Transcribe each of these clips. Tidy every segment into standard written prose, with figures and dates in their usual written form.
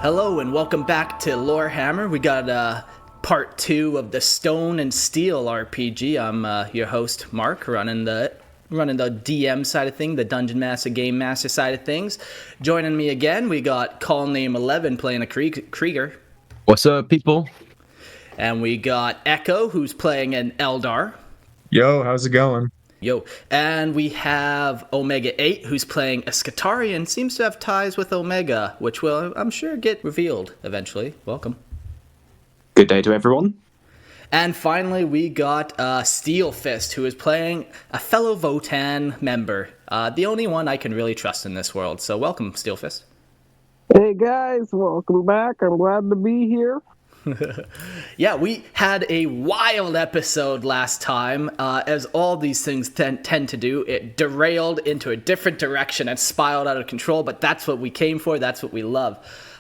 Hello and welcome back to Lorehammer. We got part 2 of the Stone and Steel RPG. I'm your host, Mark, running the DM side of things, the Dungeon Master, Game Master side of things. Joining me again, we got Call Name 11 playing a Krieger. What's up, people? And we got Echo, who's playing an Eldar. Yo, how's it going? Yo. And we have Omega 8, who's playing a Scatarian. Seems to have ties with Omega, which will, I'm sure, get revealed eventually. Welcome. Good day to everyone. And finally, we got Steel Fist, who is playing a fellow Votann member. The only one I can really trust in this world. So welcome, Steel Fist. Hey guys, welcome back. I'm glad to be here. Yeah, we had a wild episode last time. As all these things tend to do, it derailed into a different direction and spiraled out of control, but that's what we came for, that's what we love.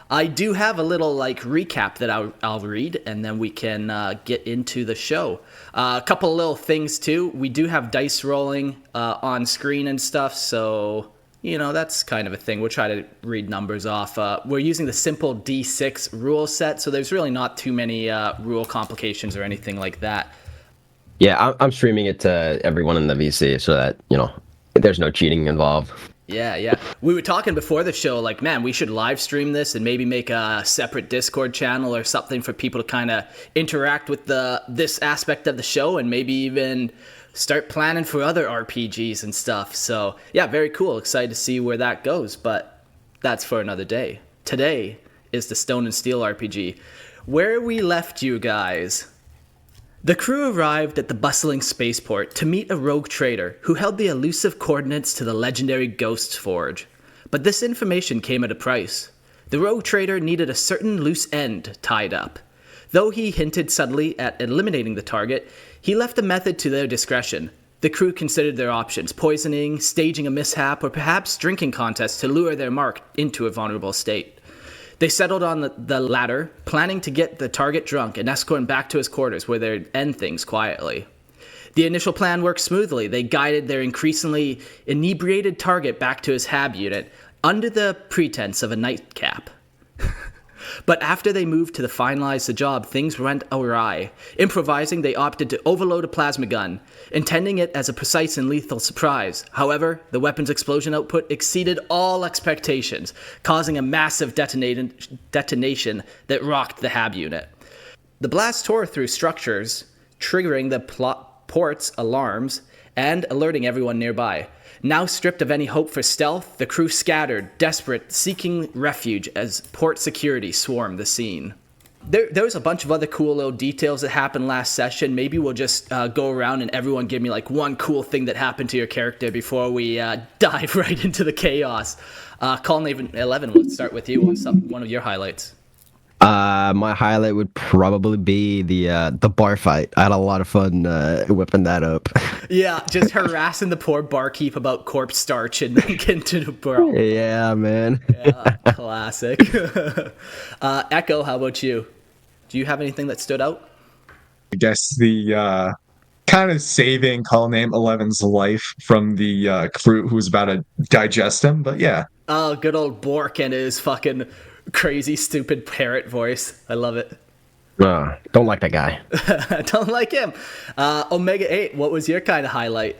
I do have a little recap that I'll read, and then we can get into the show. A couple of little things too. We do have dice rolling on screen and stuff, so that's kind of a thing. We'll try to read numbers off. We're using the simple D6 rule set, so there's really not too many rule complications or anything like that. Yeah, I'm streaming it to everyone in the VC so that, there's no cheating involved. Yeah. We were talking before the show, man, we should live stream this and maybe make a separate Discord channel or something for people to kind of interact with this aspect of the show and maybe even start planning for other RPGs and stuff. So, yeah, very cool. Excited to see where that goes, but that's for another day. Today is the Stone and Steel RPG. Where we left you guys. The crew arrived at the bustling spaceport to meet a rogue trader who held the elusive coordinates to the legendary Ghost's Forge. But this information came at a price. The rogue trader needed a certain loose end tied up. Though he hinted subtly at eliminating the target, he left the method to their discretion. The crew considered their options: poisoning, staging a mishap, or perhaps drinking contests to lure their mark into a vulnerable state. They settled on the latter, planning to get the target drunk and escort him back to his quarters where they'd end things quietly. The initial plan worked smoothly. They guided their increasingly inebriated target back to his hab unit under the pretense of a nightcap. But after they moved to finalize the job, things went awry. Improvising, they opted to overload a plasma gun, intending it as a precise and lethal surprise. However, the weapon's explosion output exceeded all expectations, causing a massive detonation that rocked the hab unit. The blast tore through structures, triggering the port's alarms and alerting everyone nearby. Now stripped of any hope for stealth, the crew scattered, desperate, seeking refuge as port security swarmed the scene. There was a bunch of other cool little details that happened last session. Maybe we'll just go around and everyone give me one cool thing that happened to your character before we dive right into the chaos. Call Name 11, let's start with you. What's one of your highlights? My highlight would probably be the bar fight. I had a lot of fun whipping that up. Yeah, just harassing the poor barkeep about corpse starch and then getting to the brawl. Yeah, man. Yeah, classic. Echo, how about you? Do you have anything that stood out? I guess the kind of saving Call Name 11's life from the crew who was about to digest him, but yeah. Oh, good old Bork and his fucking crazy, stupid parrot voice. I love it. Don't like that guy. Don't like him. Omega 8, what was your kind of highlight?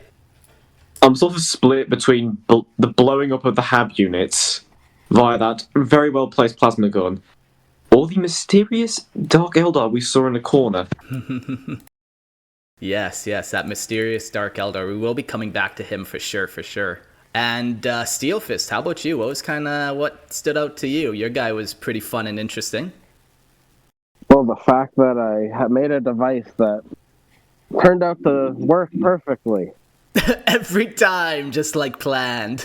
I'm sort of split between the blowing up of the hab units via that very well placed plasma gun, or the mysterious Dark Eldar we saw in the corner. Yes, that mysterious Dark Eldar. We will be coming back to him for sure. And Steel Fist, how about you? What was what stood out to you? Your guy was pretty fun and interesting. Well, the fact that I had made a device that turned out to work perfectly. Every time, just like planned.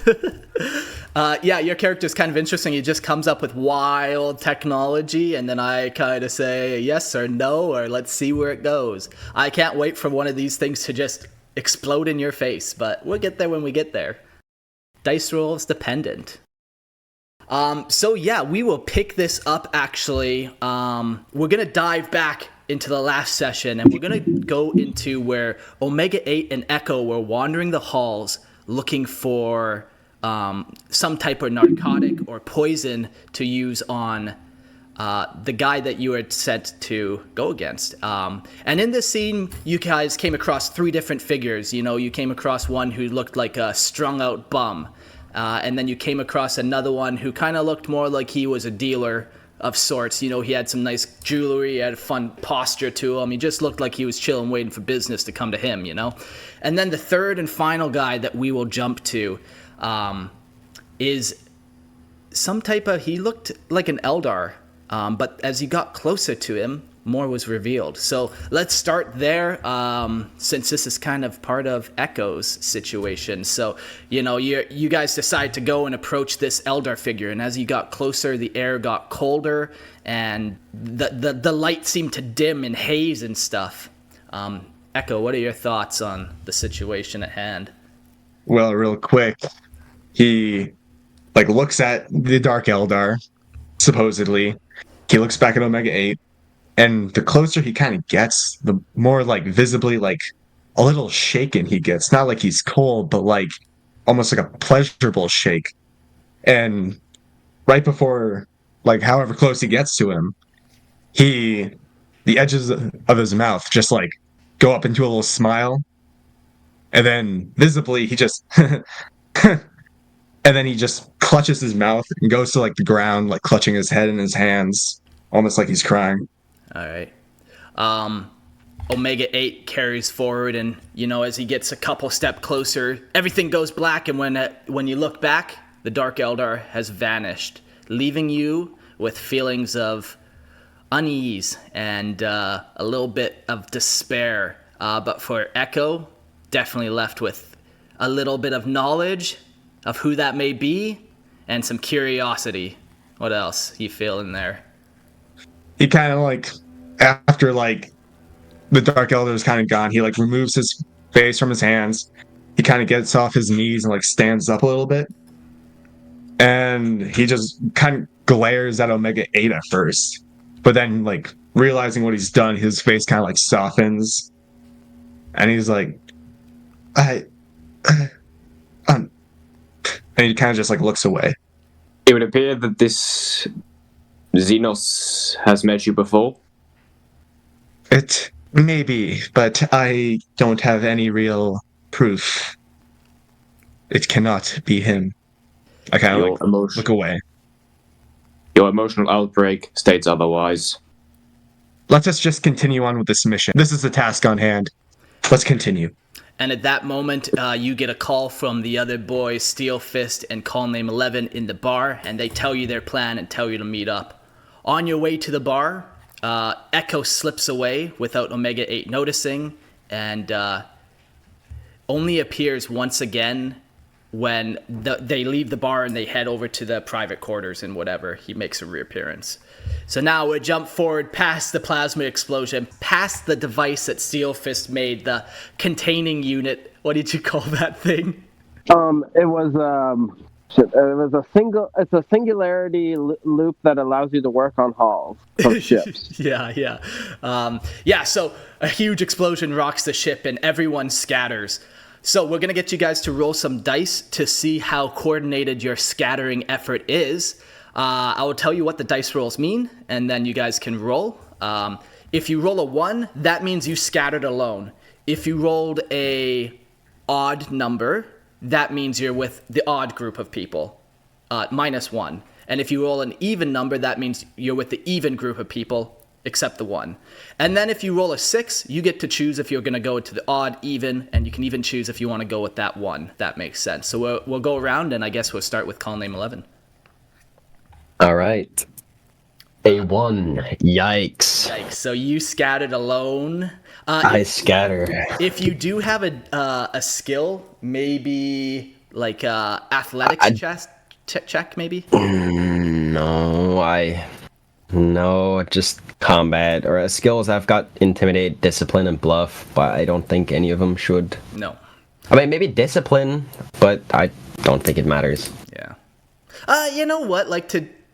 Yeah, your character's kind of interesting. He just comes up with wild technology, and then I kind of say yes or no, or let's see where it goes. I can't wait for one of these things to just explode in your face, but we'll get there when we get there. Dice rolls dependent. So yeah, we will pick this up actually. We're going to dive back into the last session, and we're going to go into where Omega 8 and Echo were wandering the halls looking for some type of narcotic or poison to use on the guy that you were sent to go against. And in this scene, you guys came across 3 different figures. You know, you came across one who looked like a strung-out bum. And then you came across another one who kind of looked more like he was a dealer of sorts. You know, he had some nice jewelry, he had a fun posture to him. He just looked like he was chilling, waiting for business to come to him, you know? And then the third and final guy that we will jump to is some type of... He looked like an Eldar. But as you got closer to him, more was revealed. So let's start there, since this is kind of part of Echo's situation. So, you know, you guys decide to go and approach this Eldar figure. And as you got closer, the air got colder, and the light seemed to dim and haze and stuff. Echo, what are your thoughts on the situation at hand? Well, real quick, he looks at the Dark Eldar, supposedly. He looks back at Omega 8, and the closer he kind of gets, the more visibly a little shaken he gets. Not like he's cold, but almost like a pleasurable shake. And right before, however close he gets to him, the edges of his mouth just go up into a little smile, and then visibly he just and then he just clutches his mouth and goes to the ground, clutching his head in his hands, almost like he's crying. All right. Omega 8 carries forward, and, you know, as he gets a couple step closer, everything goes black, and when you look back, the Dark Eldar has vanished, leaving you with feelings of unease and a little bit of despair. But for Echo, definitely left with a little bit of knowledge of who that may be, and some curiosity. What else you feeling there? He kind of after the Dark Elder is kind of gone, he removes his face from his hands. He kind of gets off his knees and stands up a little bit, and he just kind of glares at Omega 8 at first, but then realizing what he's done, his face kind of softens, and he's and he kind of just looks away. It would appear that this Xenos has met you before. It may be, but I don't have any real proof. It cannot be him. I kind of look away. Your emotional outbreak states otherwise. Let us just continue on with this mission. This is the task on hand. Let's continue. And at that moment, you get a call from the other boys, Steel Fist and Call Name 11, in the bar, and they tell you their plan and tell you to meet up. On your way to the bar, Echo slips away without Omega 8 noticing, and only appears once again when they leave the bar and they head over to the private quarters and whatever. He makes a reappearance. So now we jump forward past the plasma explosion, past the device that Steel Fist made, the containing unit. What did you call that thing? It was it's a singularity loop that allows you to work on hulls of ships. Yeah. So a huge explosion rocks the ship and everyone scatters. So we're going to get you guys to roll some dice to see how coordinated your scattering effort is. I will tell you what the dice rolls mean, and then you guys can roll. If you roll a 1, that means you scattered alone. If you rolled a odd number, that means you're with the odd group of people, -1. And if you roll an even number, that means you're with the even group of people, except the 1. And then if you roll a 6, you get to choose if you're going to go to the odd, even, and you can even choose if you want to go with that 1. That makes sense. So we'll go around, and I guess we'll start with Call Name 11. All right. A 1. Yikes. So you scattered alone. I scatter. If you do have a skill, maybe athletics check, maybe? No, just combat. Or skills, I've got Intimidate, Discipline, and Bluff, but I don't think any of them should. No. I mean, maybe Discipline, but I don't think it matters. Yeah. You know what?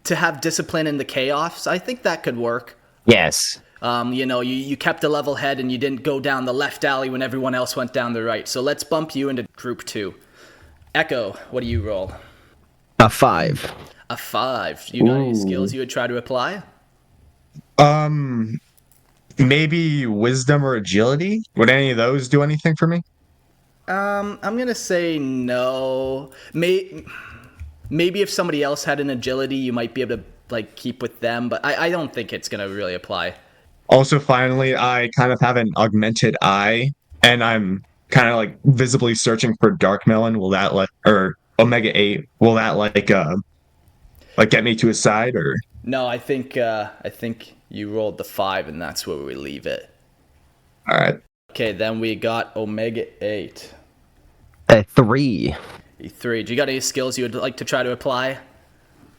To have Discipline in the chaos, I think that could work. Yes. You kept a level head and you didn't go down the left alley when everyone else went down the right. So let's bump you into group 2. Echo, what do you roll? A 5. A 5. You got any skills you would try to apply? Maybe wisdom or agility. Would any of those do anything for me? I'm gonna say no. Maybe if somebody else had an agility, you might be able to like keep with them, but I don't think it's gonna really apply. Also, finally, I kind of have an augmented eye, and I'm kind of like visibly searching for Dark Melon. Will that or Omega 8? Will that like get me to his side or? No, I think you rolled the 5, and that's where we leave it. All right. Okay, then we got Omega 8. 3. E3. Do you got any skills you would like to try to apply?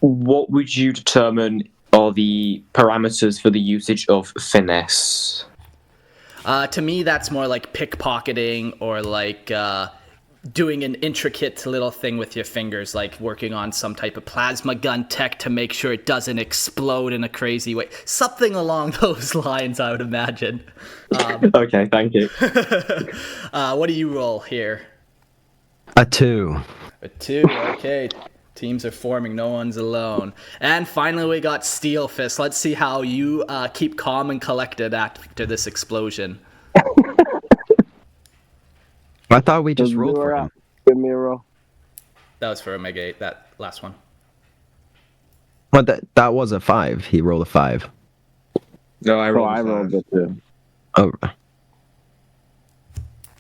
What would you determine are the parameters for the usage of finesse? To me, that's more like pickpocketing or like doing an intricate little thing with your fingers, like working on some type of plasma gun tech to make sure it doesn't explode in a crazy way. Something along those lines, I would imagine. Okay, thank you. What do you roll here? A 2. A 2, okay. Teams are forming, no one's alone. And finally we got Steel Fist. Let's see how you keep calm and collected after this explosion. I thought we just rolled for him. Give me a roll. That was for Omega 8, that last one. But that was a 5. He rolled a 5. No, I rolled. I rolled it too. Oh. I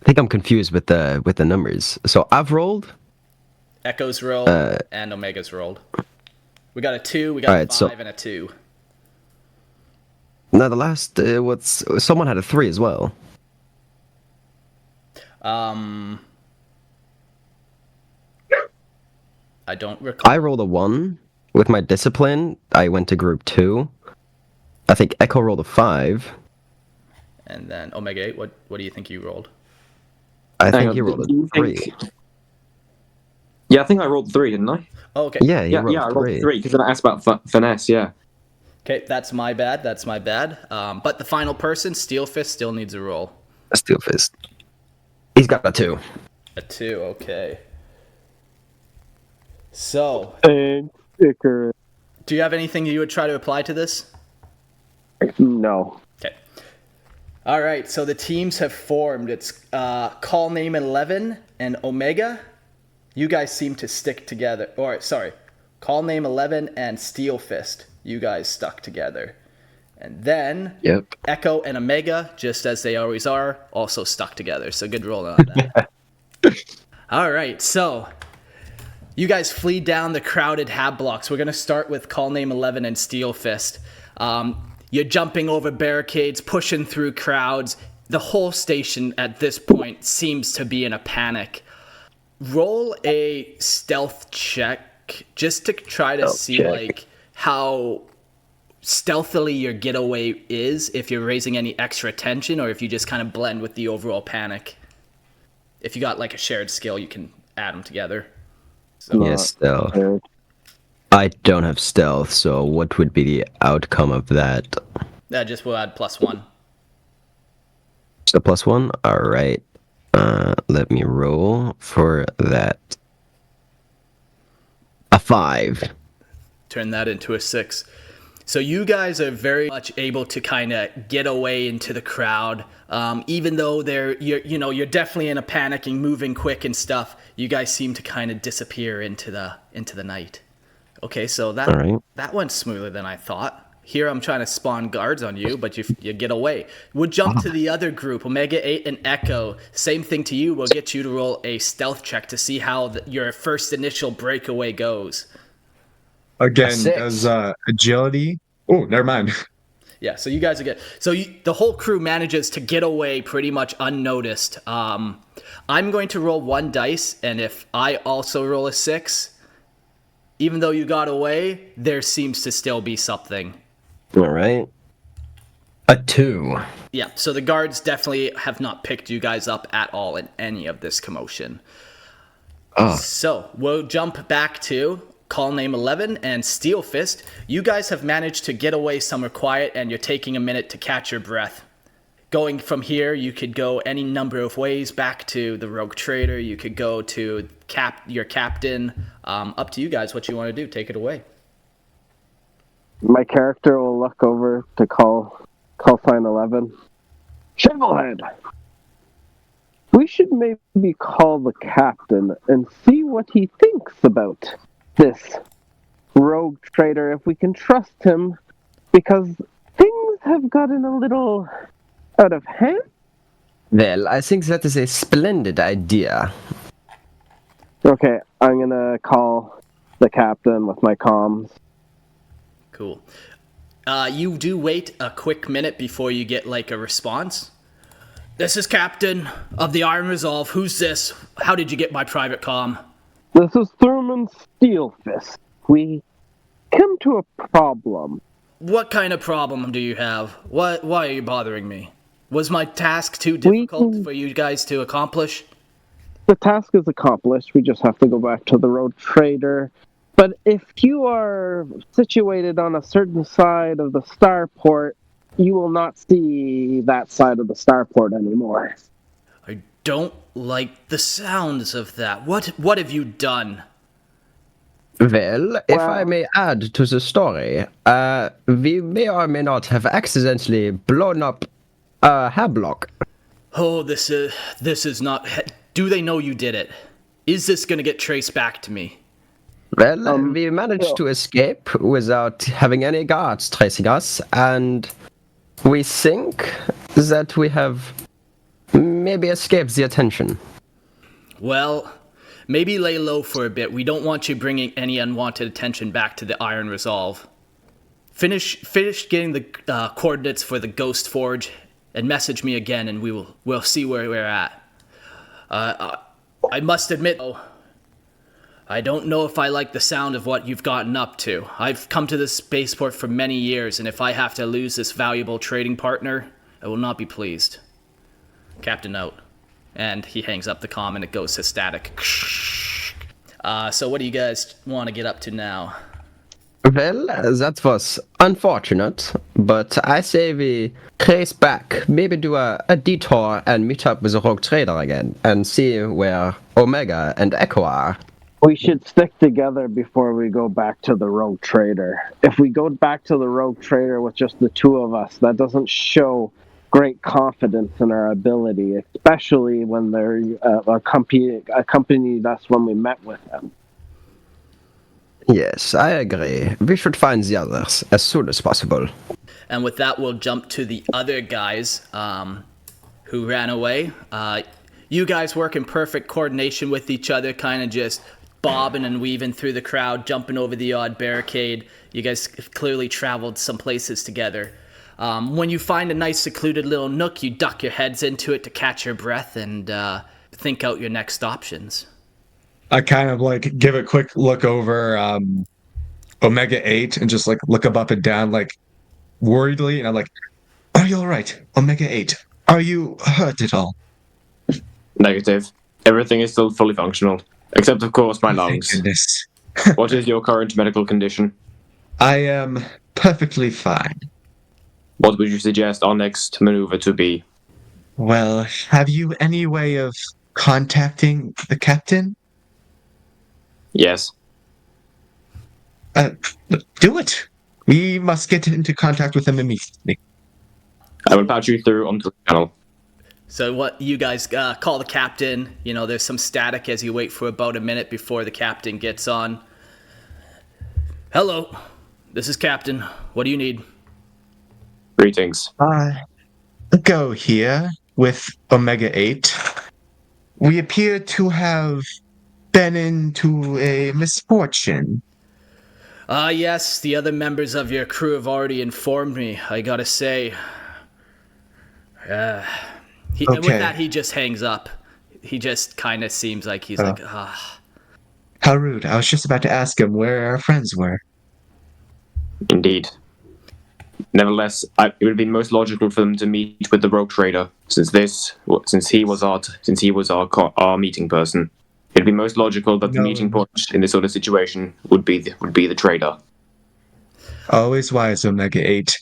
think I'm confused with the numbers. So I've rolled. Echo's rolled and Omega's rolled. We got a 2, we got a 5, and a 2. No, the last someone had a 3 as well. I don't recall. I rolled a 1 with my discipline. I went to group 2. I think Echo rolled a 5. And then Omega 8, what do you think you rolled? I think he rolled a 3. Yeah, I think I rolled 3, didn't I? Oh, okay. Yeah, I rolled 3 because then I asked about finesse. Yeah. Okay, that's my bad. But the final person, Steel Fist, still needs a roll. A Steel Fist. He's got a 2. A 2, okay. So, Thanks, Icarus. do you have anything you would try to apply to this? No. Okay. All right, so the teams have formed. It's Call Name 11 and Omega. You guys seem to stick together. Or, sorry, Call Name 11 and Steel Fist. You guys stuck together. And then Yep. Echo and Omega, just as they always are, also stuck together. So good rolling on that. All right, so you guys flee down the crowded hab blocks. We're going to start with Call Name 11 and Steel Fist. You're jumping over barricades, pushing through crowds. The whole station at this point seems to be in a panic. Roll a stealth check just to try to see like how stealthily your getaway is, if you're raising any extra attention or if you just kind of blend with the overall panic. If you got like a shared skill, you can add them together. So, Yes, stealth. I don't have stealth, so what would be the outcome of that? that just will add +1. So +1? Alright. Let me roll for that. A 5. Turn that into a 6. So you guys are very much able to kind of get away into the crowd, even though you're definitely in a panicking, moving quick and stuff. You guys seem to kind of disappear into the night. Okay, so that went smoother than I thought. Here I'm trying to spawn guards on you, but you get away. We'll jump to the other group, Omega 8 and Echo. Same thing to you. We'll get you to roll a stealth check to see how your first initial breakaway goes. Again, as agility. Oh, never mind. Yeah, so you guys are good. So the whole crew manages to get away pretty much unnoticed. I'm going to roll 1 dice, and if I also roll a 6, even though you got away, there seems to still be something. Alright. A 2. Yeah, so the guards definitely have not picked you guys up at all in any of this commotion. Oh. So we'll jump back to Call Name 11 and Steel Fist. You guys have managed to get away somewhere quiet, and you're taking a minute to catch your breath. Going from here, you could go any number of ways back to the Rogue Trader. You could go to your captain. Up to you guys what you want to do. Take it away. My character will look over to call sign 11. Shovelhead! We should maybe call the captain and see what he thinks about this rogue trader, if we can trust him, because things have gotten a little out of hand. Well, I think that is a splendid idea. Okay, I'm gonna call the captain with my comms. Cool. You do wait a quick minute before you get like a response. This is Captain of the Iron Resolve. Who's this? How did you get my private comm? This is Thurman Steelfist. We come to a problem. What kind of problem do you have? Why are you bothering me? Was my task too difficult for you guys to accomplish? The task is accomplished. We just have to go back to the road trader. But if you are situated on a certain side of the starport, you will not see that side of the starport anymore. I don't like the sounds of that. What have you done? Well, if I may add to the story, we may or may not have accidentally blown up a hablock. Oh, this is not... Do they know you did it? Is this gonna get traced back to me? Well, we managed to escape without having any guards tracing us, and we think that we have maybe escaped the attention. Well, maybe lay low for a bit. We don't want you bringing any unwanted attention back to the Iron Resolve. Finish getting the coordinates for the Ghost Forge, and message me again, and we'll see where we're at. I must admit, though, I don't know if I like the sound of what you've gotten up to. I've come to this spaceport for many years, and if I have to lose this valuable trading partner, I will not be pleased. Captain out. And he hangs up the comm and it goes to static. So what do you guys want to get up to now? Well, that was unfortunate, but I say we trace back, maybe do a detour and meet up with the Rogue Trader again, and see where Omega and Echo are. We should stick together before we go back to the Rogue Trader. If we go back to the Rogue Trader with just the two of us, that doesn't show great confidence in our ability, especially when they're accompanied us when we met with them. Yes, I agree. We should find the others as soon as possible. And with that, we'll jump to the other guys who ran away. You guys work in perfect coordination with each other, kind of just bobbing and weaving through the crowd, jumping over the odd barricade. You guys clearly traveled some places together. When you find a nice secluded little nook, you duck your heads into it to catch your breath and think out your next options. I kind of like give a quick look over Omega 8 and just like look up and down like worriedly, and I'm like, are you alright, Omega 8? Are you hurt at all? Negative. Everything is still fully functional. Except, of course, my lungs. Thank goodness. What is your current medical condition? I am perfectly fine. What would you suggest our next maneuver to be? Well, have you any way of contacting the captain? Yes. Do it. We must get into contact with him immediately. I will patch you through onto the channel. So what you guys call the captain. You know, there's some static as you wait for about a minute before the captain gets on. Hello, this is Captain. What do you need? Greetings. Go here with Omega 8. We appear to have been into a misfortune. Yes, the other members of your crew have already informed me. I gotta say. And with that, he just hangs up. He just kind of seems like he's like, ah. How rude. I was just about to ask him where our friends were. Indeed. Nevertheless, it would be most logical for them to meet with the Rogue Trader, since he was our meeting person. It'd be most logical that the meeting point in this sort of situation would be the trader. Always wise, Omega 8.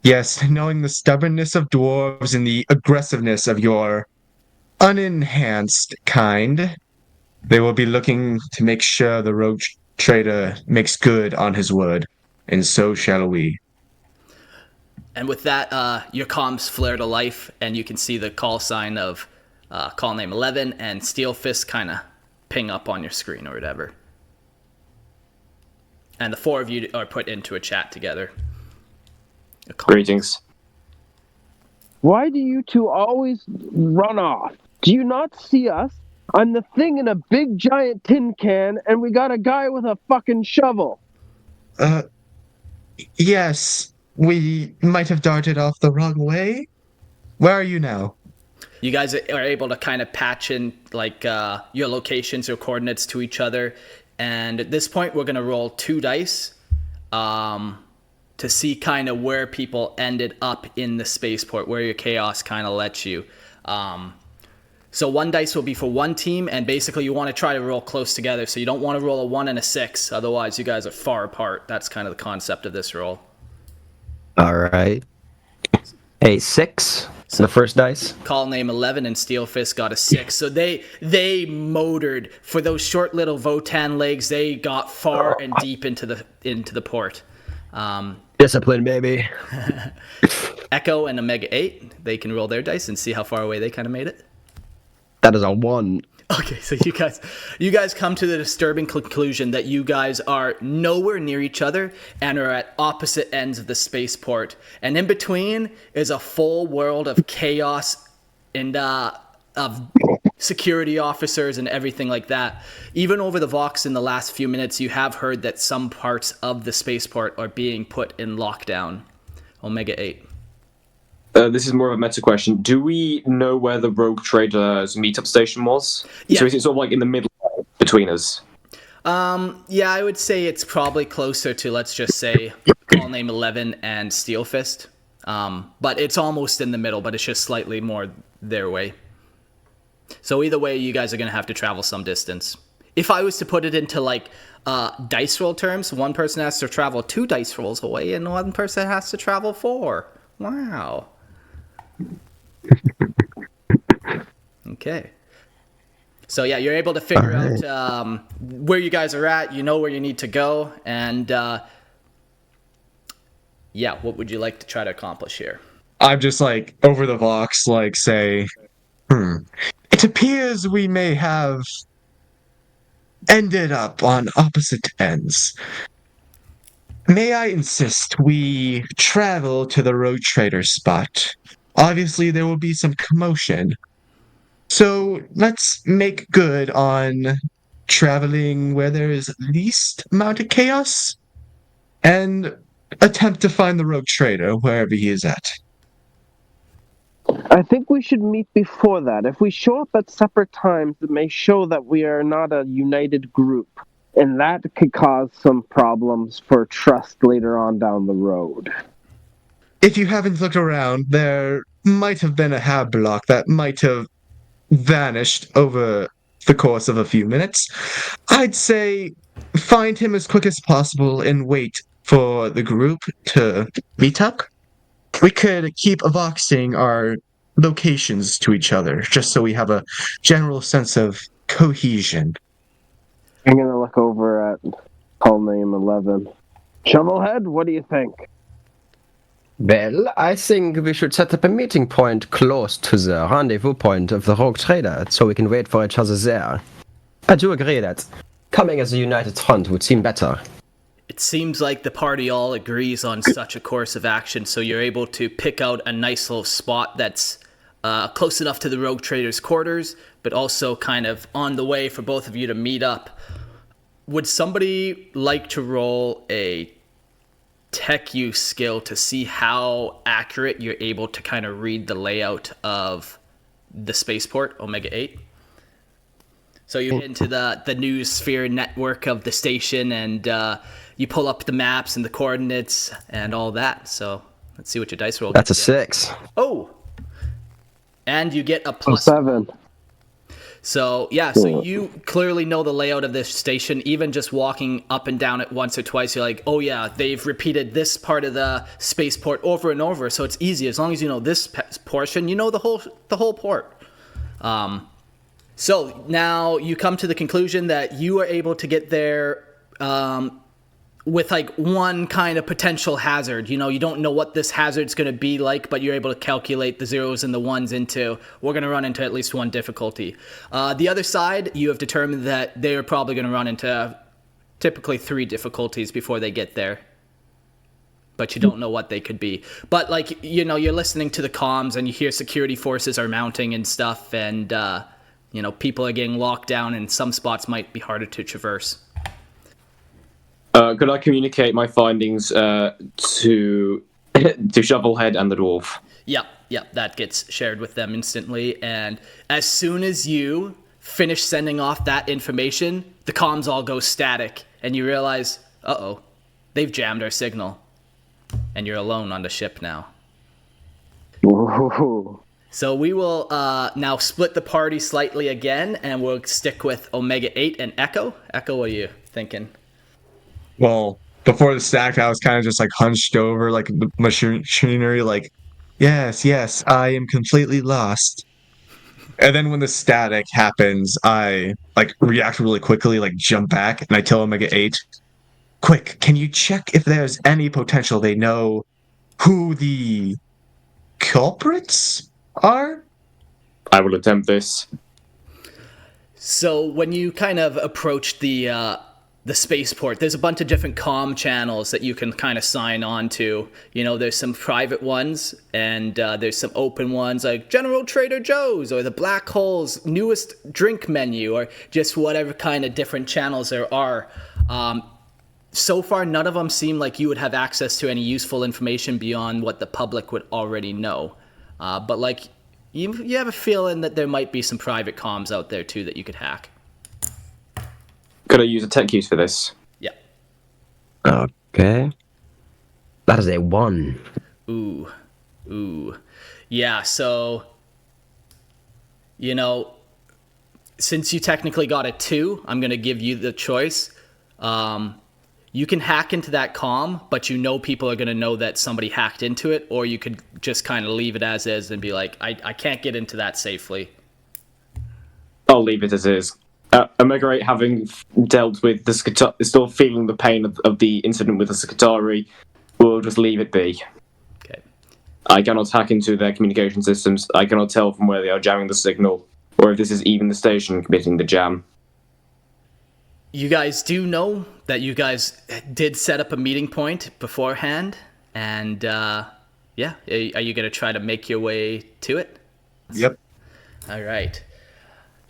Yes, knowing the stubbornness of dwarves and the aggressiveness of your unenhanced kind, they will be looking to make sure the Rogue Trader makes good on his word. and so shall we. And with that, your comms flare to life, and you can see the call sign of call name 11 and Steel Fist kind of ping up on your screen or whatever. And the four of you are put into a chat together. Greetings. Why do you two always run off? Do you not see us? I'm the thing in a big giant tin can, and we got a guy with a fucking shovel. Yes, we might have darted off the wrong way. Where are you now? You guys are able to kind of patch in like your locations or coordinates to each other. And at this point, we're going to roll 2 dice to see kind of where people ended up in the spaceport, where your chaos kind of lets you. So 1 dice will be for one team, and basically you want to try to roll close together. So you don't want to roll a 1 and a 6. Otherwise, you guys are far apart. That's kind of the concept of this roll. All right. A 6. So the first dice. Call name 11 and Steel Fist got a 6. So they motored for those short little Votann legs. They got far and deep into the port. Discipline, baby. Echo and Omega 8, they can roll their dice and see how far away they kind of made it. That is a 1. Okay, so you guys come to the disturbing conclusion that you guys are nowhere near each other and are at opposite ends of the spaceport. And in between is a full world of chaos and of security officers and everything like that. Even over the Vox in the last few minutes, you have heard that some parts of the spaceport are being put in lockdown. Omega 8. This is more of a meta question. Do we know where the Rogue Trader's meetup station was? Yeah. So is it sort of like in the middle between us? Yeah, I would say it's probably closer to, let's just say, call name 11 and Steel Fist. But it's almost in the middle, but it's just slightly more their way. So either way, you guys are going to have to travel some distance. If I was to put it into like dice roll terms, one person has to travel 2 dice rolls away and one person has to travel 4. Wow. Okay. So yeah, you're able to figure out where you guys are at. You know where you need to go, and yeah, what would you like to try to accomplish here? I'm just like over the Vox, like say, it appears we may have ended up on opposite ends. May I insist we travel to the Road Trader spot? Obviously, there will be some commotion. So let's make good on traveling where there is least amount of chaos and attempt to find the Rogue Trader wherever he is at. I think we should meet before that. If we show up at separate times, it may show that we are not a united group. And that could cause some problems for trust later on down the road. If you haven't looked around, there might have been a hab block that might have vanished over the course of a few minutes. I'd say find him as quick as possible and wait for the group to meet up. We could keep voxing our locations to each other, just so we have a general sense of cohesion. I'm going to look over at call name 11. Shovelhead, what do you think? Well, I think we should set up a meeting point close to the rendezvous point of the Rogue Trader, so we can wait for each other there. I do agree that coming as a united front would seem better. It seems like the party all agrees on such a course of action, so you're able to pick out a nice little spot that's close enough to the Rogue Trader's quarters, but also kind of on the way for both of you to meet up. Would somebody like to roll a tech use skill to see how accurate you're able to kind of read the layout of the spaceport, Omega 8? So you get into the news sphere network of the station, and you pull up the maps and the coordinates and all that. So let's see what your dice roll That's a gets. 6. Oh! And you get a plus 7. So, yeah, so you clearly know the layout of this station. Even just walking up and down it once or twice, you're like, oh, yeah, they've repeated this part of the spaceport over and over, so it's easy. As long as you know this portion, you know the whole port. So now you come to the conclusion that you are able to get there with like one kind of potential hazard. You don't know what this hazard's going to be like, but you're able to calculate the zeros and the ones into, we're going to run into at least one difficulty. The other side, you have determined that they're probably going to run into typically 3 difficulties before they get there. But you don't know what they could be. But like, you're listening to the comms and you hear security forces are mounting and stuff, and people are getting locked down, and some spots might be harder to traverse. Could I communicate my findings to Shovelhead and the dwarf? Yep, that gets shared with them instantly. And as soon as you finish sending off that information, the comms all go static, and you realize, they've jammed our signal, and you're alone on the ship now. Whoa. So we will now split the party slightly again, and we'll stick with Omega 8 and Echo. Echo, what are you thinking? Well, before the stack, I was kind of just like hunched over like the machinery, like, yes, I am completely lost. And then when the static happens, I like react really quickly, like jump back, and I tell Omega 8, quick, can you check if there's any potential they know who the culprits are? I will attempt this. So when you kind of approach the spaceport, there's a bunch of different comm channels that you can kind of sign on to. There's some private ones, and there's some open ones like General Trader Joe's or the Black Hole's newest drink menu, or just whatever kind of different channels there are. So far, none of them seem like you would have access to any useful information beyond what the public would already know. But like, you have a feeling that there might be some private comms out there too that you could hack. Could I use a tech use for this? Yeah. Okay. That is a 1. Ooh. Yeah, so, since you technically got a 2, I'm going to give you the choice. You can hack into that comm, but people are going to know that somebody hacked into it, or you could just kind of leave it as is and be like, I can't get into that safely. I'll leave it as is. Omega 8, having dealt with the still feeling the pain of the incident with the Skitari, will just leave it be. Okay. I cannot hack into their communication systems. I cannot tell from where they are jamming the signal, or if this is even the station committing the jam. You guys do know that you guys did set up a meeting point beforehand, and are you going to try to make your way to it? Yep. All right.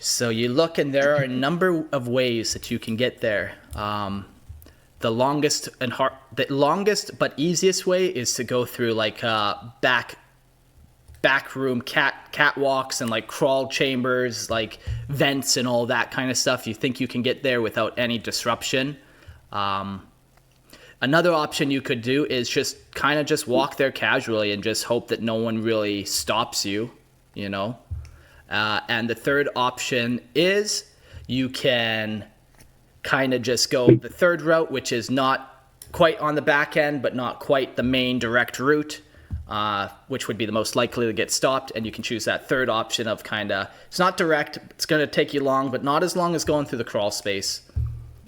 So you look, and there are a number of ways that you can get there. The longest but easiest way is to go through like back room catwalks and like crawl chambers, like vents and all that kind of stuff. You think you can get there without any disruption. Another option you could do is just walk there casually and just hope that no one really stops you, and the third option is you can kind of just go the third route, which is not quite on the back end, but not quite the main direct route, which would be the most likely to get stopped. And you can choose that third option of it's not direct, it's going to take you long, but not as long as going through the crawl space.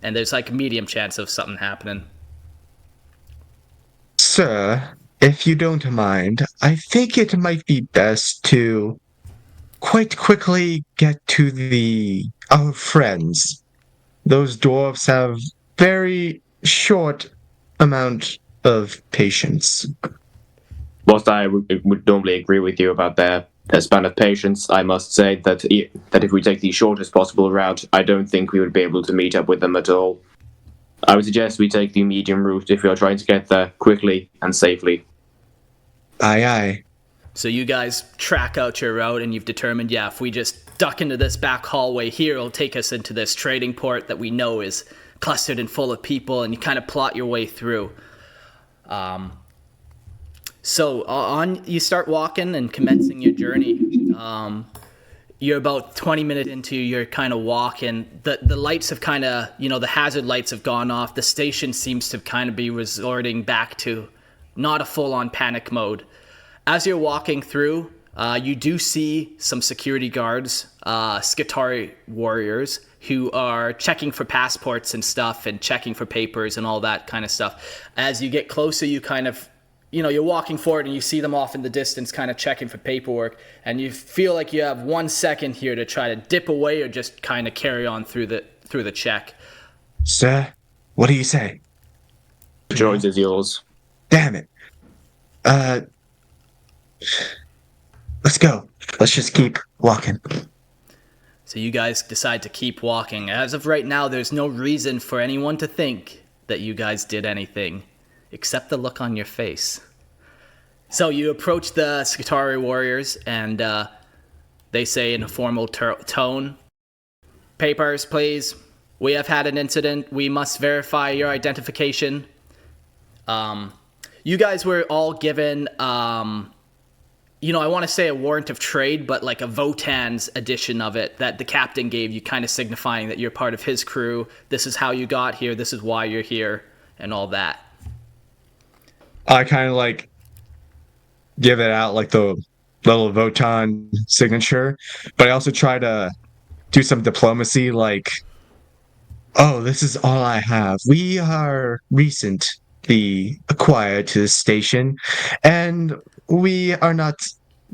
And there's like a medium chance of something happening. Sir, if you don't mind, I think it might be best to quite quickly get to our friends. Those dwarves have very short amount of patience. Whilst I would normally agree with you about their span of patience, I must say that if we take the shortest possible route, I don't think we would be able to meet up with them at all. I would suggest we take the medium route if we are trying to get there quickly and safely. Aye. So you guys track out your route, and you've determined, if we just duck into this back hallway here, it'll take us into this trading port that we know is clustered and full of people, and you kind of plot your way through. So you start walking and commencing your journey. You're about 20 minutes into your kind of walk, and the lights have kind of, the hazard lights have gone off. The station seems to kind of be resorting back to not a full-on panic mode. As you're walking through, You do see some security guards, Skitari warriors, who are checking for passports and stuff and checking for papers and all that kind of stuff. As you get closer, you kind of, you're walking forward and you see them off in the distance kind of checking for paperwork, and you feel like you have 1 second here to try to dip away or just kind of carry on through the check. Sir, what do you say? The droid is yours. Damn it. Let's go. Let's just keep walking. So you guys decide to keep walking. As of right now, there's no reason for anyone to think that you guys did anything, except the look on your face. So you approach the Skitari warriors, and they say in a formal tone, "Papers, please. We have had an incident. We must verify your identification." You guys were all given, I want to say a warrant of trade, but like a Votann's edition of it that the captain gave you, kind of signifying that you're part of his crew. This is how you got here. This is why you're here, and all that. I kind of like give it out like the little Votann signature, but I also try to do some diplomacy like, "Oh, this is all I have. We are recently acquired to this station, and we are not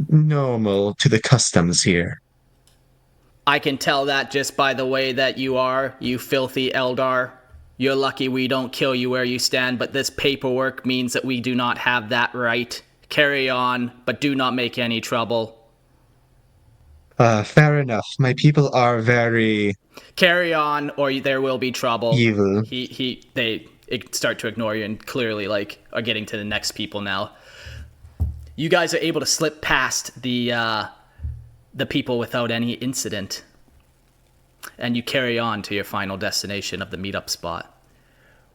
normal to the customs here." I can tell that just by the way that you are, you filthy Eldar. You're lucky we don't kill you where you stand, but this paperwork means that we do not have that right. Carry on, but do not make any trouble. Fair enough. My people are very Carry on, or there will be trouble. evil. They start to ignore you and clearly are getting to the next people now. You guys are able to slip past the people without any incident, and you carry on to your final destination of the meetup spot.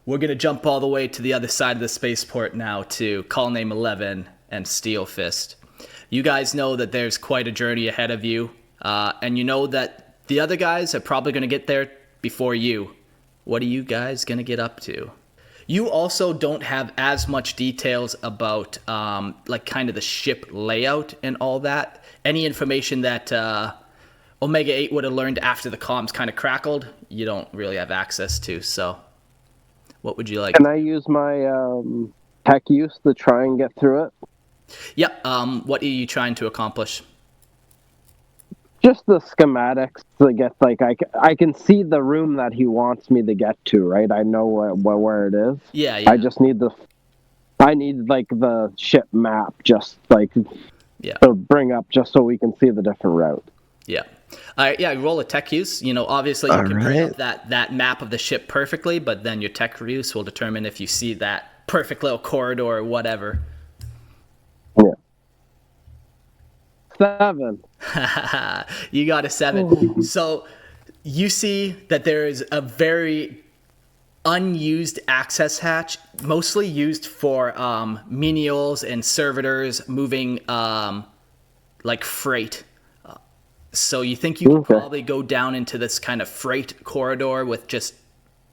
We're gonna jump all the way to the other side of the spaceport now to Call Name 11 and Steel Fist. You guys know that there's quite a journey ahead of you, and you know that the other guys are probably gonna get there before you. What are you guys gonna get up to? You also don't have as much details about kind of the ship layout and all that. Any information that Omega 8 would have learned after the comms kind of crackled, you don't really have access to. So what would you like? Can I use my tech use to try and get through it? Yep. What are you trying to accomplish? Just the schematics to get, I can see the room that he wants me to get to, right? I know where it is. Yeah. I just need the ship map, just to bring up, just so we can see the different route. Yeah. All right. Yeah. Roll a tech use. Obviously you can bring up that map of the ship perfectly, but then your tech use will determine if you see that perfect little corridor or whatever. Yeah. 7. You got a 7. So you see that there is a very unused access hatch, mostly used for menials and servitors moving freight. So you think you could probably go down into this kind of freight corridor with just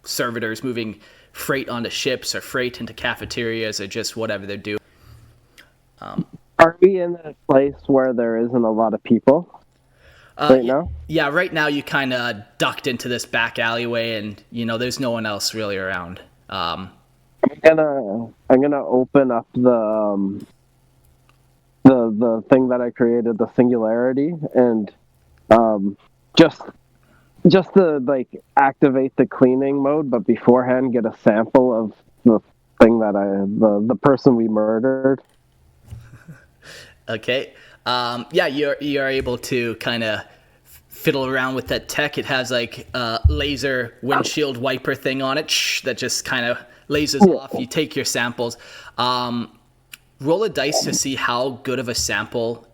servitors moving freight onto ships or freight into cafeterias or just whatever they're doing. Are we in a place where there isn't a lot of people right now? Yeah, right now you kind of ducked into this back alleyway, and there's no one else really around. I'm gonna open up the thing that I created, the singularity, and just to activate the cleaning mode, but beforehand get a sample of the thing that the person we murdered. Okay. You're able to kind of fiddle around with that tech. It has a laser windshield wiper thing on it that just kind of lasers off. You take your samples. Roll a dice to see how good of a sample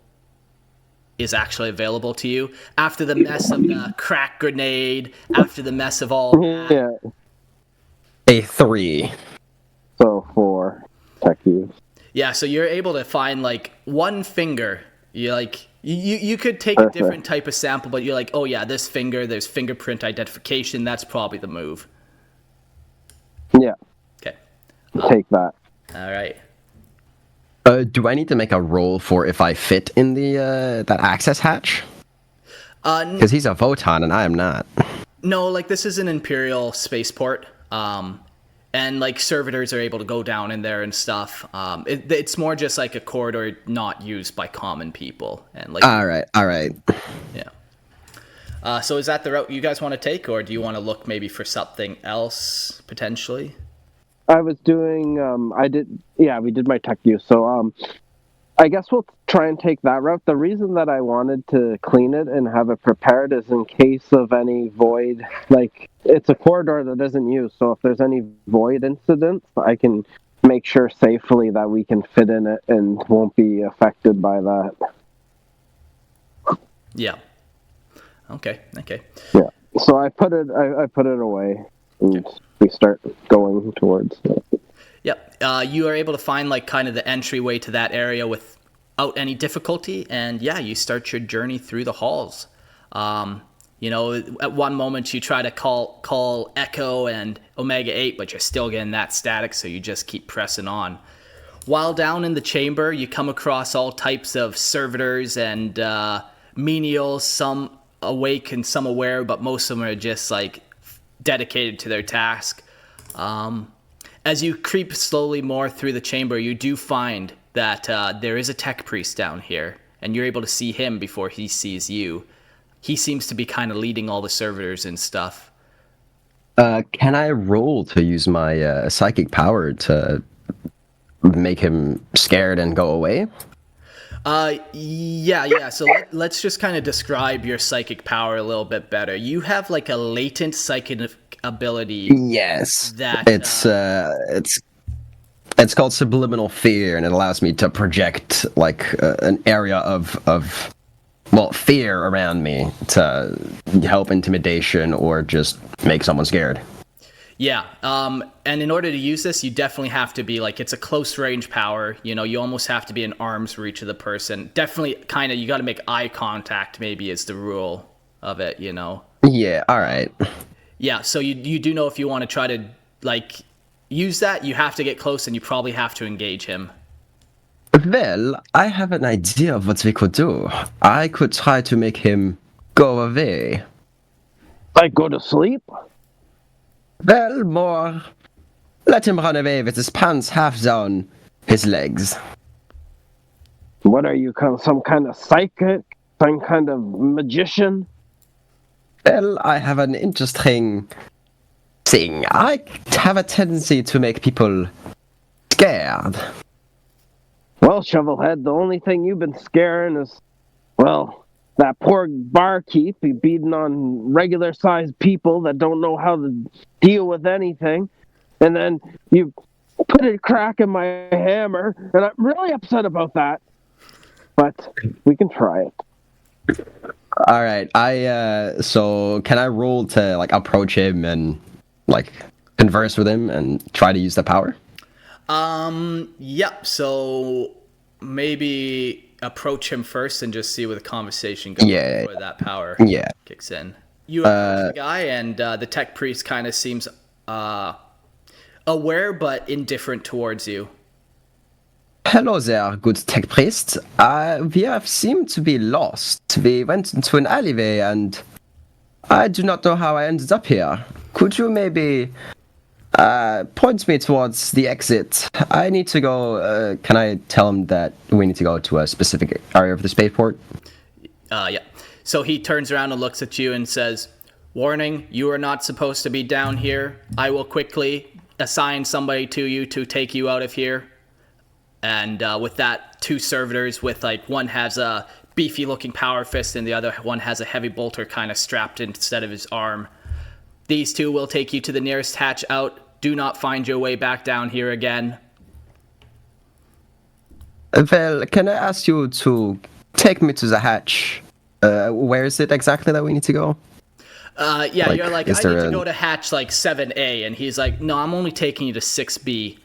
is actually available to you after the mess of the crack grenade, after the mess of all that. Yeah. A 3. So 4 tech use. Yeah, so you're able to find one finger. You could take a different type of sample, but you're like, oh yeah, this finger, there's fingerprint identification. That's probably the move. Yeah. Okay. Take that. All right. Do I need to make a roll for if I fit in the that access hatch? Because he's a Votann and I am not. No, like this is an imperial spaceport, and like servitors are able to go down in there and stuff. It's more just like a corridor not used by common people, and like. All right. Yeah. So is that the route you guys want to take, or do you want to look maybe for something else potentially? I was doing. We did my tech use. So I guess we'll try and take that route. The reason that I wanted to clean it and have it prepared is in case of any void. Like, it's a corridor that isn't used, so if there's any void incidents, I can make sure safely that we can fit in it and won't be affected by that. Yeah. Okay. Yeah. So I put it away, and we start going towards it. Yep. You are able to find like kind of the entryway to that area without any difficulty, and yeah, you start your journey through the halls. At one moment you try to call Echo and Omega 8, but you're still getting that static, so you just keep pressing on. While down in the chamber, you come across all types of servitors and menials, some awake and some aware, but most of them are just like dedicated to their task. As you creep slowly more through the chamber, you do find that there is a tech priest down here, and you're able to see him before he sees you. He seems to be kind of leading all the servitors and stuff. Can I roll to use my psychic power to make him scared and go away? Yeah. So let's just kind of describe your psychic power a little bit better. You have like a latent psychic ability. Yes. That it's called subliminal fear, and it allows me to project like an area of fear around me to help intimidation or just make someone scared. Yeah, and in order to use this, you definitely have to be like, it's a close range power. You almost have to be in arm's reach of the person. Definitely, kind of, you got to make eye contact. Maybe is the rule of it. Yeah. All right. Yeah. So you do know if you want to try to like use that, you have to get close, and you probably have to engage him. Well, I have an idea of what we could do. I could try to make him go away. Like go to sleep? Well, more. Let him run away with his pants half down his legs. What are you, some kind of psychic? Some kind of magician? Well, I have an interesting thing. I have a tendency to make people scared. Well, Shovelhead, the only thing you've been scaring is, well, that poor barkeep beating on regular-sized people that don't know how to deal with anything. And then you put a crack in my hammer, and I'm really upset about that. But we can try it. All right. So can I roll to like approach him and like converse with him and try to use the power? Yep. So maybe approach him first and just see where the conversation goes before that power kicks in. You approach the guy, and the tech priest kind of seems aware but indifferent towards you. Hello there, good tech priest. We have seemed to be lost. We went into an alleyway and I do not know how I ended up here. Could you maybe point me towards the exit? I need to go. Can I tell him that we need to go to a specific area of the spaceport? Yeah. So he turns around and looks at you and says, "Warning, you are not supposed to be down here. I will quickly assign somebody to you to take you out of here." And with that, two servitors with like, one has a beefy looking power fist and the other one has a heavy bolter kind of strapped instead of his arm. These two will take you to the nearest hatch out. Do not find your way back down here again. Well, can I ask you to take me to the hatch? Where is it exactly that we need to go? You're like, I need to go to hatch like 7A, and he's like, no, I'm only taking you to 6B.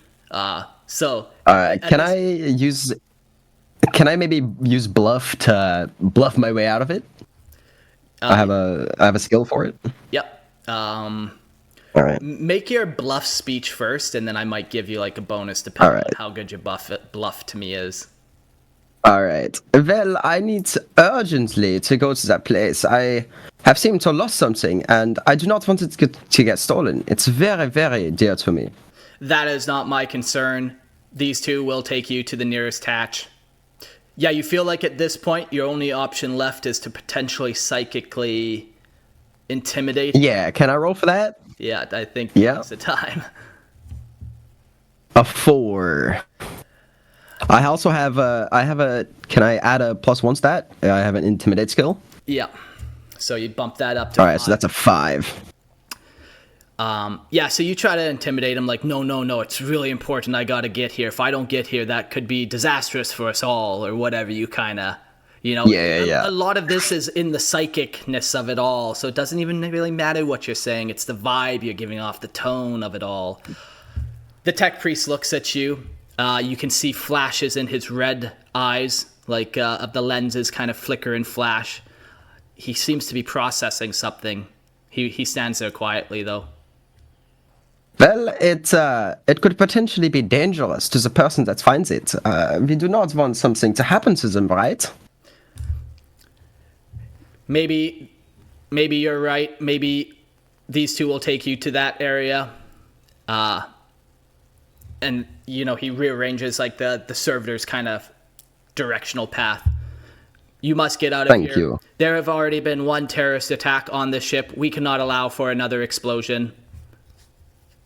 Can I maybe use bluff to bluff my way out of it? I have a skill for it. Yep. All right. Make your bluff speech first, and then I might give you like a bonus depending Alright. on how good your bluff to me is. All right. Well, I need urgently to go to that place. I have seemed to lost something, and I do not want it to get stolen. It's very, very dear to me. That is not my concern. These two will take you to the nearest hatch. Yeah, you feel like at this point your only option left is to potentially psychically intimidate. Yeah, can I roll for that? Yeah, I think Yeah. now's the time. A 4. I also have a. Can I add a +1 stat? I have an intimidate skill. Yeah. So you bump that up to All right, so 5. that's a 5. Yeah, so you try to intimidate him like, no, it's really important I gotta get here. If I don't get here, that could be disastrous for us all, or whatever you kind of, Yeah. A lot of this is in the psychicness of it all, so it doesn't even really matter what you're saying. It's the vibe you're giving off, the tone of it all. The tech priest looks at you. You can see flashes in his red eyes, like of the lenses kind of flicker and flash. He seems to be processing something. He stands there quietly, though. Well, it could potentially be dangerous to the person that finds it. We do not want something to happen to them, right? Maybe you're right. Maybe these two will take you to that area. And, he rearranges like the servitor's kind of directional path. You must get out of here. Thank you. There have already been one terrorist attack on the ship. We cannot allow for another explosion.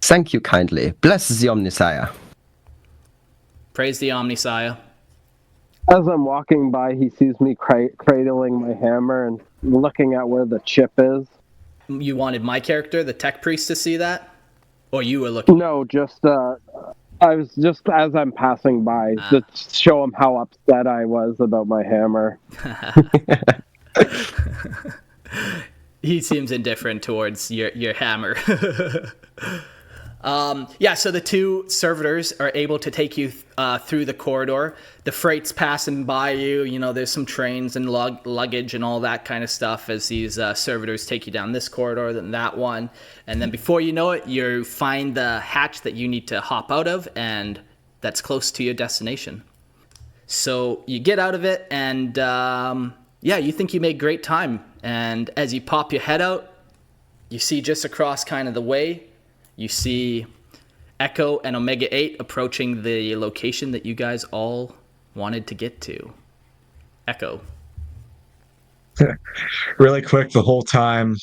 Thank you kindly. Bless the Omnisire. Praise the Omnisire. As I'm walking by, he sees me cradling my hammer and looking at where the chip is. You wanted my character, the tech priest, to see that? Or you were looking? No, I was just as I'm passing by to show him how upset I was about my hammer. He seems indifferent towards your hammer. So the two servitors are able to take you through the corridor. The freight's passing by you. There's some trains and luggage and all that kind of stuff as these servitors take you down this corridor, then that one. And then before you know it, you find the hatch that you need to hop out of, and that's close to your destination. So you get out of it, and you think you made great time. And as you pop your head out, you see just across kind of the way, you see Echo and Omega 8 approaching the location that you guys all wanted to get to. Echo. Really quick, the whole time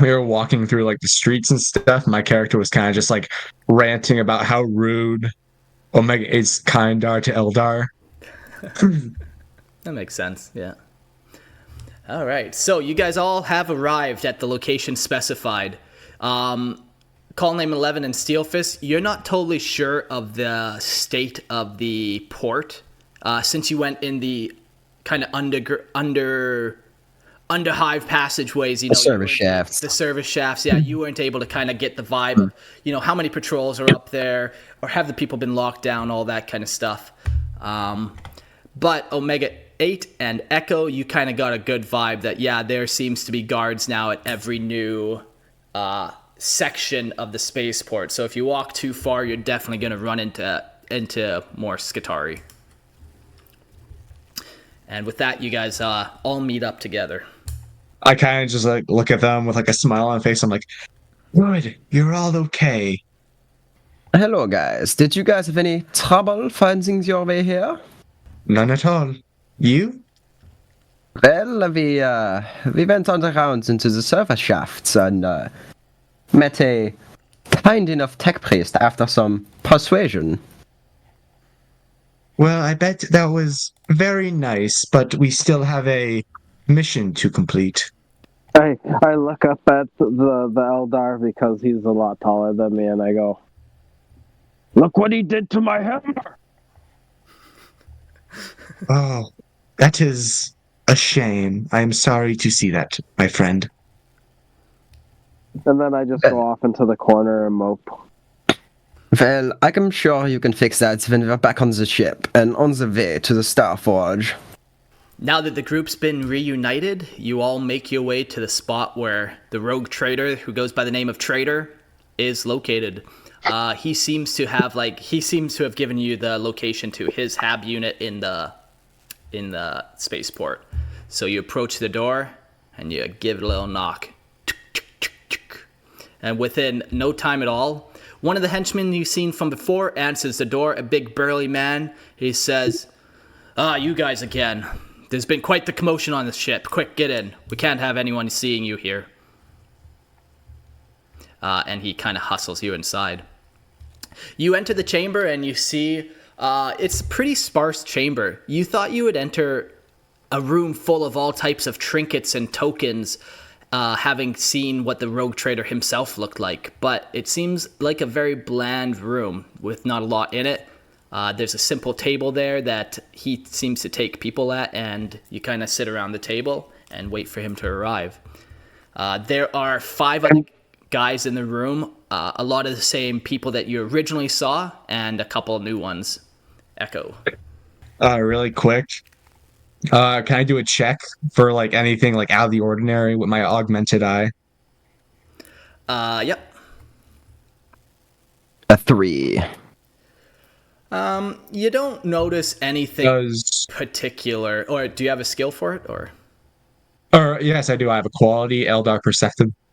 we were walking through like the streets and stuff, my character was kind of just like ranting about how rude Omega 8's kind are to Eldar. That makes sense, yeah. All right, so you guys all have arrived at the location specified. Call name 11 and Steelfist, you're not totally sure of the state of the port since you went in the kind of under hive passageways. The service shafts. The service shafts, yeah. You weren't able to kind of get the vibe of, how many patrols are up there, or have the people been locked down, all that kind of stuff. But Omega 8 and Echo, you kind of got a good vibe that, there seems to be guards now at every new section of the spaceport. So if you walk too far, you're definitely going to run into more Skitarii. And with that, you guys all meet up together. I kind of just like look at them with like a smile on my face. I'm like, good, you're all okay. Hello, guys. Did you guys have any trouble finding your way here? None at all. You? Well, we went on the rounds into the service shafts and met a kind enough tech priest after some persuasion. Well, I bet that was very nice, but we still have a mission to complete. I look up at the Eldar because he's a lot taller than me, and I go, "Look what he did to my hammer!" Oh, that is a shame. I am sorry to see that, my friend. And then I just go off into the corner and mope. Well, I'm sure you can fix that when we're back on the ship and on the way to the Starforge. Now that the group's been reunited, you all make your way to the spot where the rogue trader, who goes by the name of Trader, is located. He seems to have given you the location to his hab unit in the spaceport. So you approach the door and you give it a little knock. And within no time at all, one of the henchmen you've seen from before answers the door, a big burly man. He says, you guys again. There's been quite the commotion on the ship. Quick, get in. We can't have anyone seeing you here. And he kind of hustles you inside. You enter the chamber and you see it's a pretty sparse chamber. You thought you would enter a room full of all types of trinkets and tokens, having seen what the rogue trader himself looked like. But it seems like a very bland room with not a lot in it. There's a simple table there that he seems to take people at, and you kind of sit around the table and wait for him to arrive. There are 5 other guys in the room, a lot of the same people that you originally saw, and a couple new ones. Echo. Really quick. Can I do a check for like anything like out of the ordinary with my augmented eye? Yep. A 3. You don't notice anything particular, or do you have a skill for it, or? Or yes, I do. I have a quality Eldar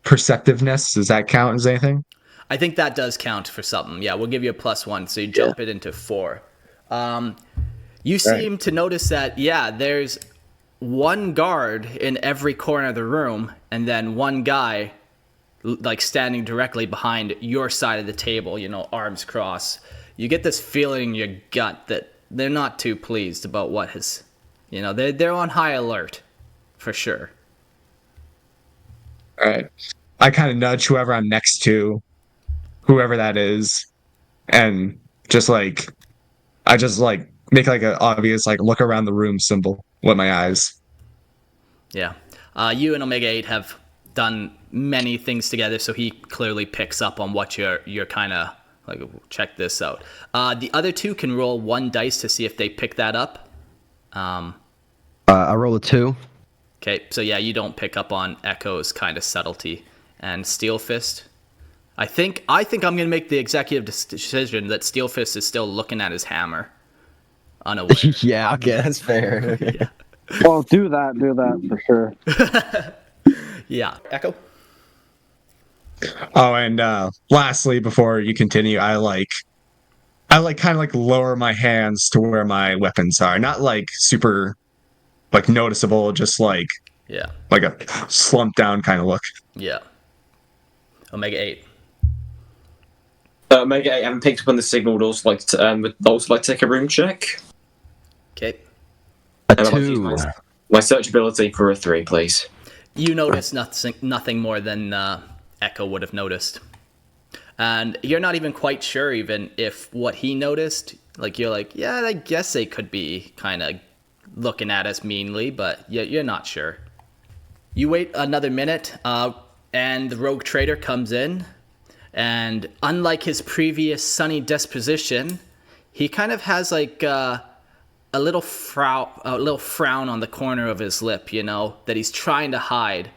perceptiveness. Does that count as anything? I think that does count for something. Yeah, we'll give you a +1, so you jump it into 4. You seem to notice that, there's one guard in every corner of the room, and then one guy, like, standing directly behind your side of the table, arms crossed. You get this feeling in your gut that they're not too pleased about what has, they're on high alert, for sure. All right. I kind of nudge whoever I'm next to, whoever that is, and I just make like an obvious look around the room symbol with my eyes. Yeah. You and Omega 8 have done many things together, so he clearly picks up on what you're kind of like, check this out. The other 2 can roll 1 dice to see if they pick that up. I roll a 2. Okay, so you don't pick up on Echo's kind of subtlety. And Steel Fist, I think I'm going to make the executive decision that Steel Fist is still looking at his hammer. Unaware. Yeah, okay, that's fair. Yeah. Well, do that for sure. Yeah. Echo? Oh, and lastly, before you continue, I kind of lower my hands to where my weapons are. Not super noticeable, just like a slumped down kind of look. Yeah. Omega 8. Omega 8, I haven't picked up on the signal, would also like to take a room check. Okay. A And I'd like to 2. use my search ability for a 3, please. You notice nothing more than Echo would have noticed. And you're not even quite sure even if what he noticed, you're like, yeah, I guess they could be kind of looking at us meanly, but you're not sure. You wait another minute, and the rogue trader comes in, and unlike his previous sunny disposition, he kind of has a little frown on the corner of his lip, that he's trying to hide.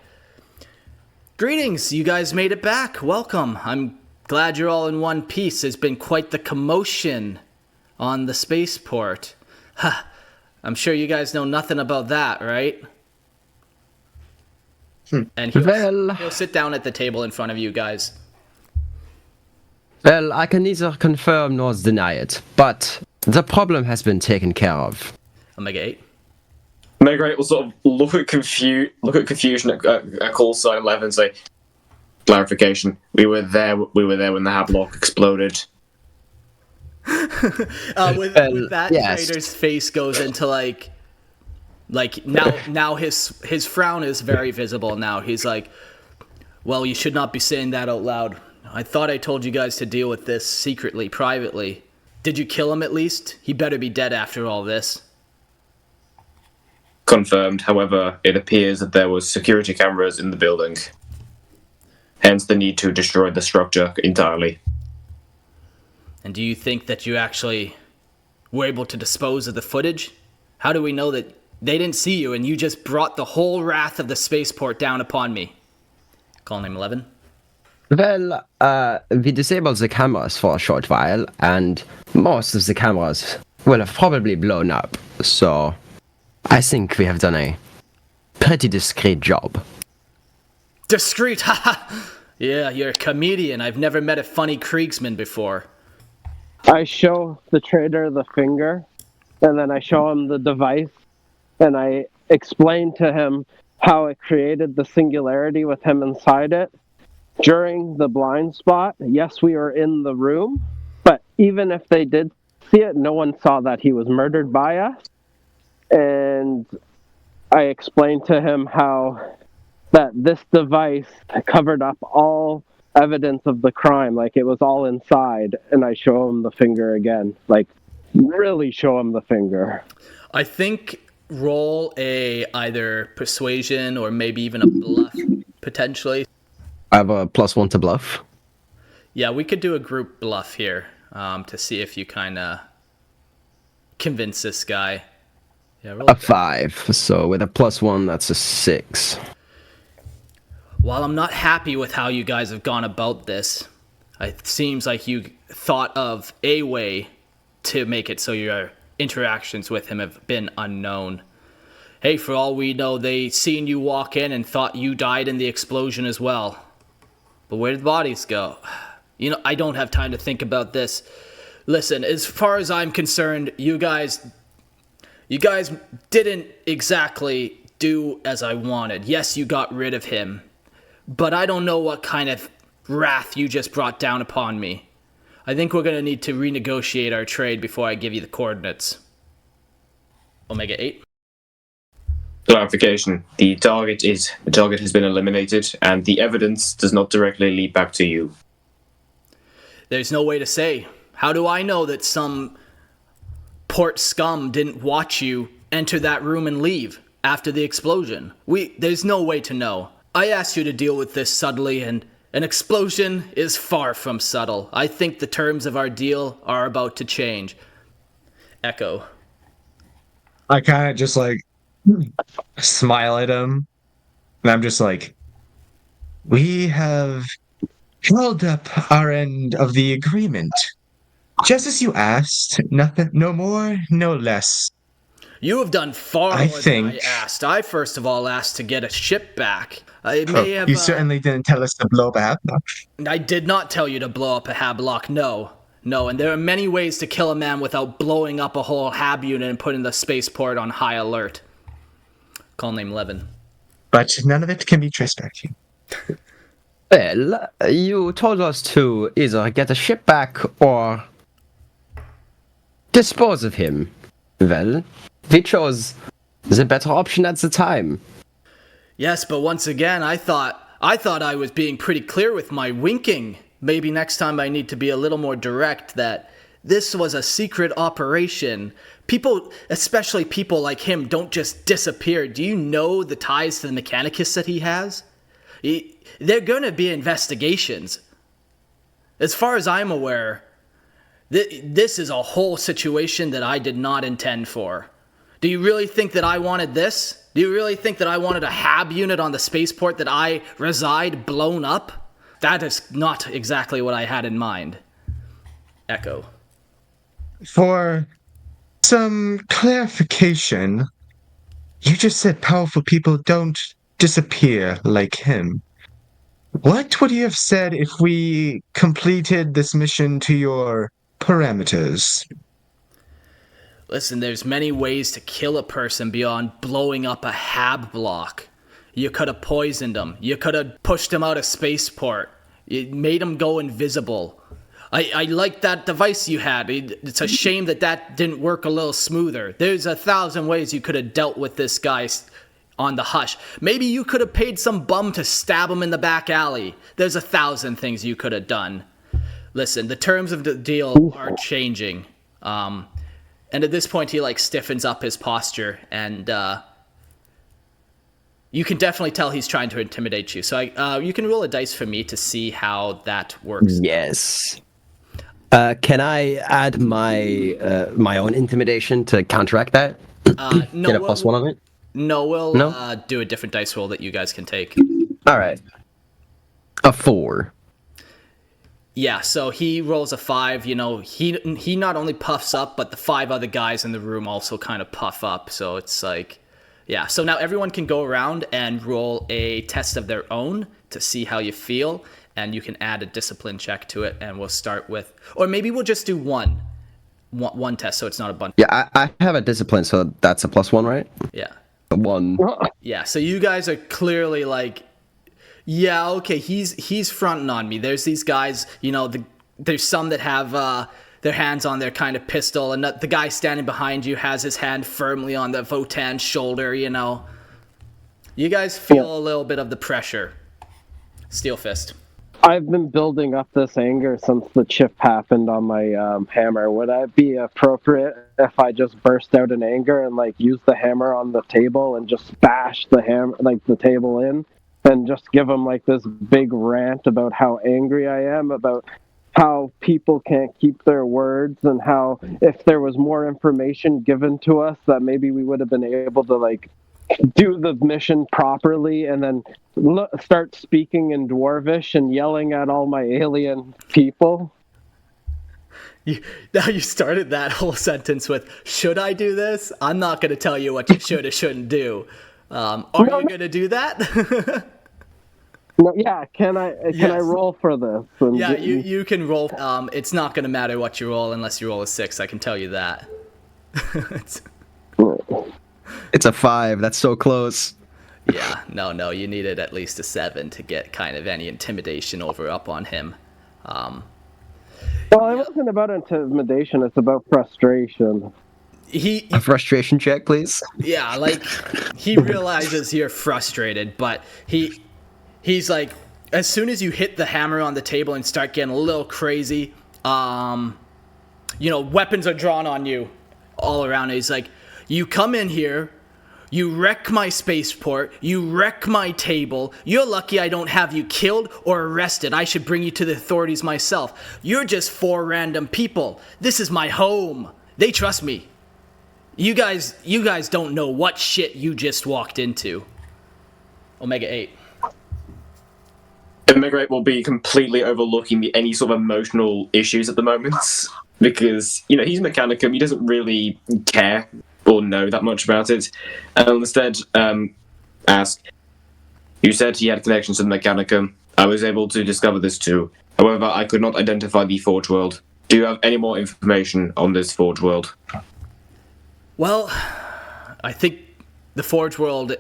Greetings, you guys made it back. Welcome. I'm glad you're all in one piece. There's been quite the commotion on the spaceport. I'm sure you guys know nothing about that, right? And he'll sit down at the table in front of you guys. Well, I can neither confirm nor deny it, but the problem has been taken care of. Omega 8. Omega 8 will sort of look at confusion at call sign 11 and say, clarification, we were there when the Hablock exploded. With that, yes. Trader's face goes into now his frown is very visible now. He's like, well, you should not be saying that out loud. I thought I told you guys to deal with this secretly, privately. Did you kill him at least? He better be dead after all this. Confirmed, however, it appears that there was security cameras in the building. Hence the need to destroy the structure entirely. And do you think that you actually were able to dispose of the footage? How do we know that they didn't see you and you just brought the whole wrath of the spaceport down upon me? Call name 11. Well, we disabled the cameras for a short while, and most of the cameras will have probably blown up. So, I think we have done a pretty discreet job. Discreet, haha! Yeah, you're a comedian. I've never met a funny Kriegsman before. I show the trader the finger, and then I show him the device, and I explain to him how it created the singularity with him inside it. During the blind spot, yes, we were in the room, but even if they did see it, no one saw that he was murdered by us. And I explained to him how that this device covered up all evidence of the crime, like it was all inside, and I show him the finger again, like really show him the finger. I think roll a either persuasion or maybe even a bluff, potentially. I have a +1 to bluff. Yeah, we could do a group bluff here to see if you kind of convince this guy. Yeah, roll A 5. So with a +1, that's a 6. While I'm not happy with how you guys have gone about this, it seems like you thought of a way to make it so your interactions with him have been unknown. Hey, for all we know, they seen you walk in and thought you died in the explosion as well. But where did the bodies go? You know, I don't have time to think about this. Listen, as far as I'm concerned, you guys didn't exactly do as I wanted. Yes, you got rid of him. But I don't know what kind of wrath you just brought down upon me. I think we're going to need to renegotiate our trade before I give you the coordinates. Omega 8. Clarification. The target has been eliminated, and the evidence does not directly lead back to you. There's no way to say. How do I know that some port scum didn't watch you enter that room and leave after the explosion? There's no way to know. I asked you to deal with this subtly, and an explosion is far from subtle. I think the terms of our deal are about to change. Echo. I kind of just like smile at him, and I'm just like, we have held up our end of the agreement. Just as you asked, nothing, no more, no less. You have done far I more think- than I asked. I first of all asked to get a ship back. I may have. You certainly didn't tell us to blow up a half-block. I did not tell you to blow up a hab lock. No, and there are many ways to kill a man without blowing up a whole hab unit and putting the spaceport on high alert. Call name Levin. But none of it can be traced back to you. Well, you told us to either get a ship back or dispose of him. Well, we chose the better option at the time. Yes, but once again, I thought I was being pretty clear with my winking. Maybe next time I need to be a little more direct that this was a secret operation. People, especially people like him, don't just disappear. Do you know the ties to the Mechanicus that he has? They're gonna be investigations. As far as I'm aware, this is a whole situation that I did not intend for. Do you really think that I wanted this? Do you really think that I wanted a hab unit on the spaceport that I reside blown up? That is not exactly what I had in mind. Echo. For some clarification, you just said powerful people don't disappear like him. What would you have said if we completed this mission to your parameters? Listen, there's many ways to kill a person beyond blowing up a hab block. You could have poisoned him. You could have pushed him out of spaceport. You made him go invisible. I like that device you had. It's a shame that didn't work a little smoother. There's 1,000 ways you could have dealt with this guy on the hush. Maybe you could have paid some bum to stab him in the back alley. There's 1,000 things you could have done. Listen, the terms of the deal are changing. And at this point, he stiffens up his posture, and you can definitely tell he's trying to intimidate you. So you can roll a dice for me to see how that works. Yes. Can I add my my own intimidation to counteract that? No, Get a +1 on it? No, we'll No? do a different dice roll that you guys can take. All right. A 4. Yeah, so he rolls a 5. You know, he not only puffs up, but the 5 other guys in the room also kind of puff up. So it's like, yeah. So now everyone can go around and roll a test of their own to see how you feel, and you can add a discipline check to it. And we'll start with, or maybe we'll just do one test, so it's not a bunch. Yeah, I have a discipline, so that's a +1, right? Yeah. 1. Yeah. So you guys are clearly like, yeah, okay, he's fronting on me. There's these guys, you know, there's some that have their hands on their kind of pistol, and the guy standing behind you has his hand firmly on the Votann shoulder, you know. You guys feel a little bit of the pressure. Steel Fist. I've been building up this anger since the chip happened on my hammer. Would it be appropriate if I just burst out in anger and like use the hammer on the table and just bash the table in? And just give them like this big rant about how angry I am, about how people can't keep their words, and how if there was more information given to us, that maybe we would have been able to like do the mission properly, and then start speaking in Dwarvish and yelling at all my alien people. Now you started that whole sentence with, should I do this? I'm not going to tell you what you should or shouldn't do. Are you going to do that? No, yeah, can I roll for this? And yeah, you can roll. It's not going to matter what you roll unless you roll a 6. I can tell you that. It's a 5. That's so close. Yeah, no, you needed at least a 7 to get kind of any intimidation up on him. Well, it wasn't about intimidation. It's about frustration. A frustration check, please. Yeah, like he realizes you're frustrated, but he's like, as soon as you hit the hammer on the table and start getting a little crazy, you know, weapons are drawn on you all around. He's like, you come in here, you wreck my spaceport, you wreck my table. You're lucky I don't have you killed or arrested. I should bring you to the authorities myself. You're just 4 random people. This is my home. They trust me. You guys don't know what shit you just walked into. Omega 8. Omega 8 will be completely overlooking any sort of emotional issues at the moment, because, you know, he's Mechanicum, he doesn't really care or know that much about it, and will instead ask, you said he had connections to the Mechanicum. I was able to discover this too. However, I could not identify the Forge World. Do you have any more information on this Forge World? Well, I think the Forge World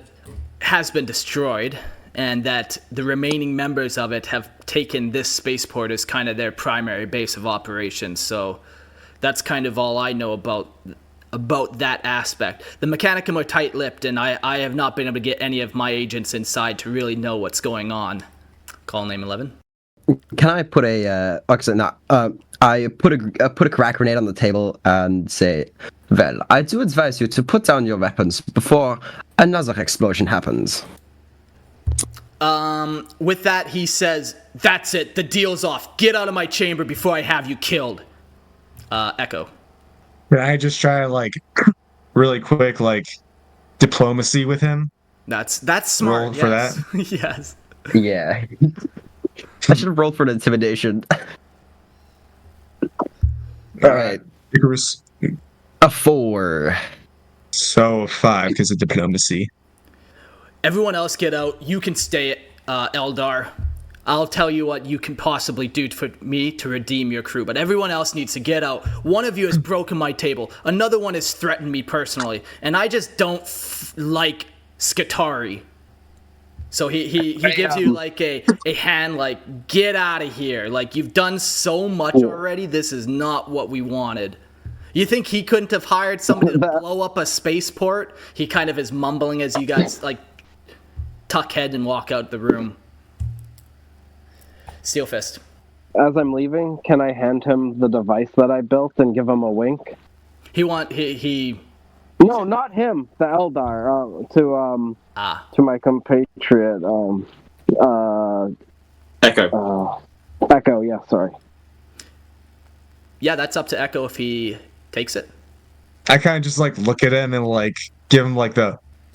has been destroyed, and that the remaining members of it have taken this spaceport as kind of their primary base of operations. So that's kind of all I know about that aspect. The Mechanicum are tight-lipped, and I have not been able to get any of my agents inside to really know what's going on. Call name 11. Can I put I put a crack grenade on the table and say, well, I do advise you to put down your weapons before another explosion happens. With that, he says, that's it, the deal's off. Get out of my chamber before I have you killed. Echo. Can I just try to, like, really quick, like, diplomacy with him? That's smart. Roll for that? Yes. Yeah. I should have rolled for an intimidation. Alright. Icarus. A 4. So 5 because of diplomacy. Everyone else get out. You can stay, Eldar. I'll tell you what you can possibly do for me to redeem your crew, but everyone else needs to get out. One of you has broken my table. Another one has threatened me personally, and I just don't like Skatari. So he gives you like a hand, like, get out of here. Like, you've done so much already. This is not what we wanted. You think he couldn't have hired somebody to blow up a spaceport? He kind of is mumbling as you guys, like, tuck head and walk out the room. Steel Fist. As I'm leaving, can I hand him the device that I built and give him a wink? He No, not him. The Eldar. To my compatriot. Echo. Echo. Yeah. Sorry. Yeah, that's up to Echo if he takes it. I kind of just, like, look at him and, like, give him, like,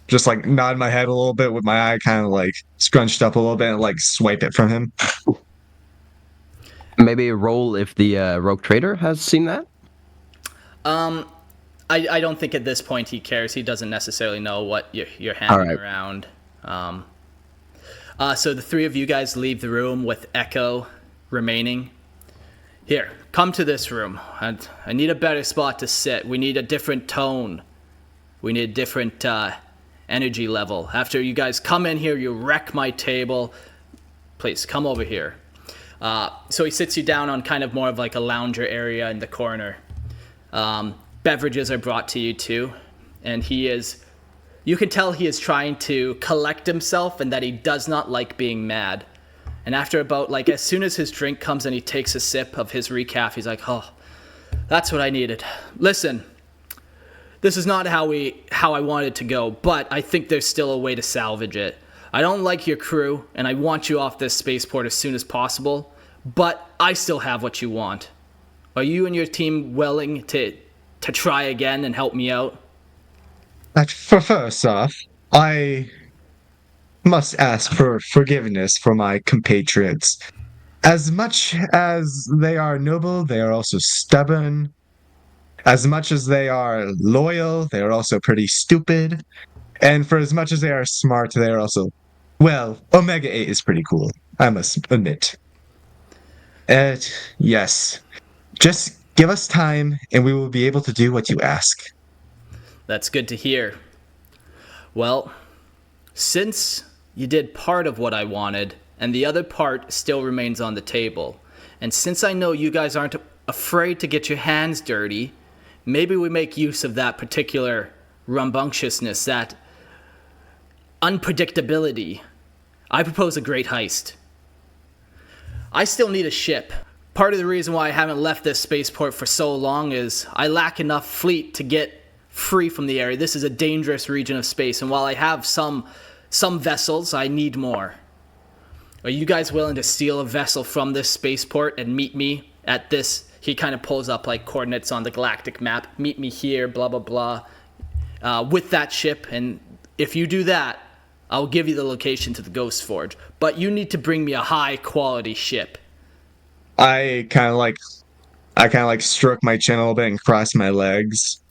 just, like, nod my head a little bit with my eye kind of, like, scrunched up a little bit and, like, swipe it from him. Maybe roll if the rogue trader has seen that. I don't think at this point he cares. He doesn't necessarily know what you're handing Alright. around. So the three of you guys leave the room with Echo remaining. Here, come to this room. I need a better spot to sit. We need a different tone. We need a different energy level. After you guys come in here, you wreck my table. Please, come over here. So he sits you down on kind of more of like a lounger area in the corner. Beverages are brought to you too, and you can tell he is trying to collect himself and that he does not like being mad. And after about, like, as soon as his drink comes and he takes a sip of his recaf, he's like, oh, that's what I needed. Listen, this is not how I wanted to go, but I think there's still a way to salvage it. I don't like your crew, and I want you off this spaceport as soon as possible, but I still have what you want. Are you and your team willing to try again and help me out? For first off, I must ask for forgiveness for my compatriots. As much as they are noble, they are also stubborn. As much as they are loyal, they are also pretty stupid. And for as much as they are smart, they are also... Well, Omega 8 is pretty cool, I must admit. Yes. Just give us time, and we will be able to do what you ask. That's good to hear. Well, since you did part of what I wanted, and the other part still remains on the table, and since I know you guys aren't afraid to get your hands dirty, maybe we make use of that particular rambunctiousness, that unpredictability. I propose a great heist. I still need a ship. Part of the reason why I haven't left this spaceport for so long is I lack enough fleet to get free from the area. This is a dangerous region of space, and while I have some vessels, I need more. Are you guys willing to steal a vessel from this spaceport and meet me at this? He kind of pulls up like coordinates on the galactic map. Meet me here, blah, blah, blah, with that ship. And if you do that, I'll give you the location to the Ghost Forge. But you need to bring me a high quality ship. I kind of like stroke my chin a little bit and cross my legs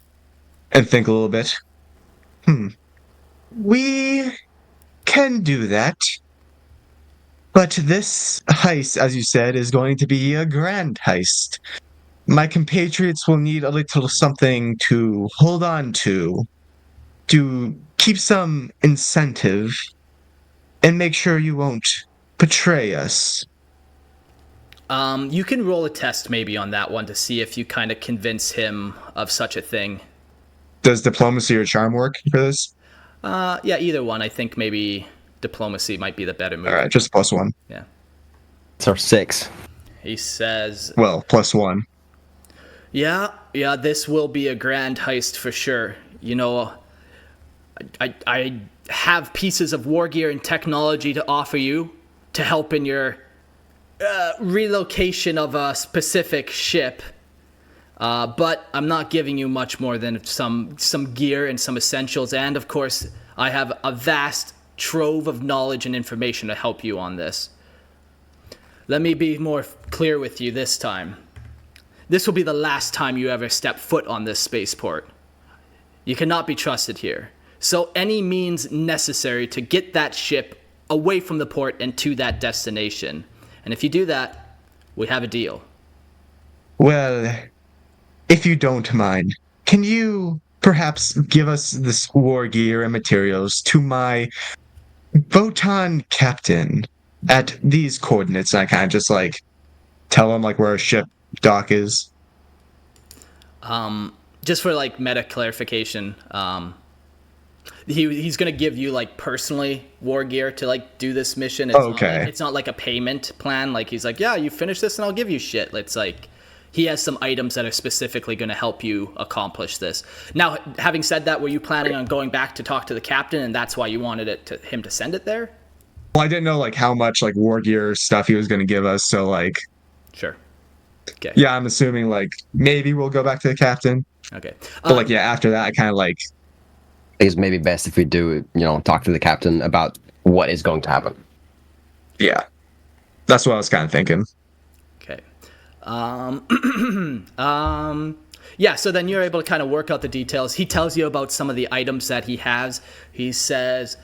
and think a little bit. We can do that. But this heist, as you said, is going to be a grand heist. My compatriots will need a little something to hold on to keep some incentive, and make sure you won't betray us. You can roll a test maybe on that one to see if you kind of convince him of such a thing. Does diplomacy or charm work for this? Yeah, either one. I think maybe diplomacy might be the better move. All right, just +1. Yeah. It's our 6. He says, Well, +1. yeah, this will be a grand heist for sure. You know, I have pieces of war gear and technology to offer you to help in your relocation of a specific ship. But I'm not giving you much more than some gear and some essentials. And of course, I have a vast trove of knowledge and information to help you on this. Let me be more clear with you this time. This will be the last time you ever step foot on this spaceport. You cannot be trusted here. So any means necessary to get that ship away from the port and to that destination. And if you do that, we have a deal. Well, if you don't mind, can you perhaps give us this war gear and materials to my Votann captain at these coordinates? And I kind of just like tell him like where our ship dock is. Just for like meta clarification, he's gonna give you like personally war gear to like do this mission. It's not like a payment plan. Like he's like, yeah, you finish this and I'll give you shit. It's like he has some items that are specifically going to help you accomplish this. Now, having said that, were you planning on going back to talk to the captain, and that's why you wanted him to send it there? Well, I didn't know like how much like war gear stuff he was going to give us, so like. Sure. Okay. Yeah, I'm assuming like maybe we'll go back to the captain. Okay. But like yeah, after that, I kind of like. I think it's maybe best if we do, talk to the captain about what is going to happen. Yeah, that's what I was kind of thinking. Okay. Yeah, so then you're able to kind of work out the details. He tells you about some of the items that he has. He says,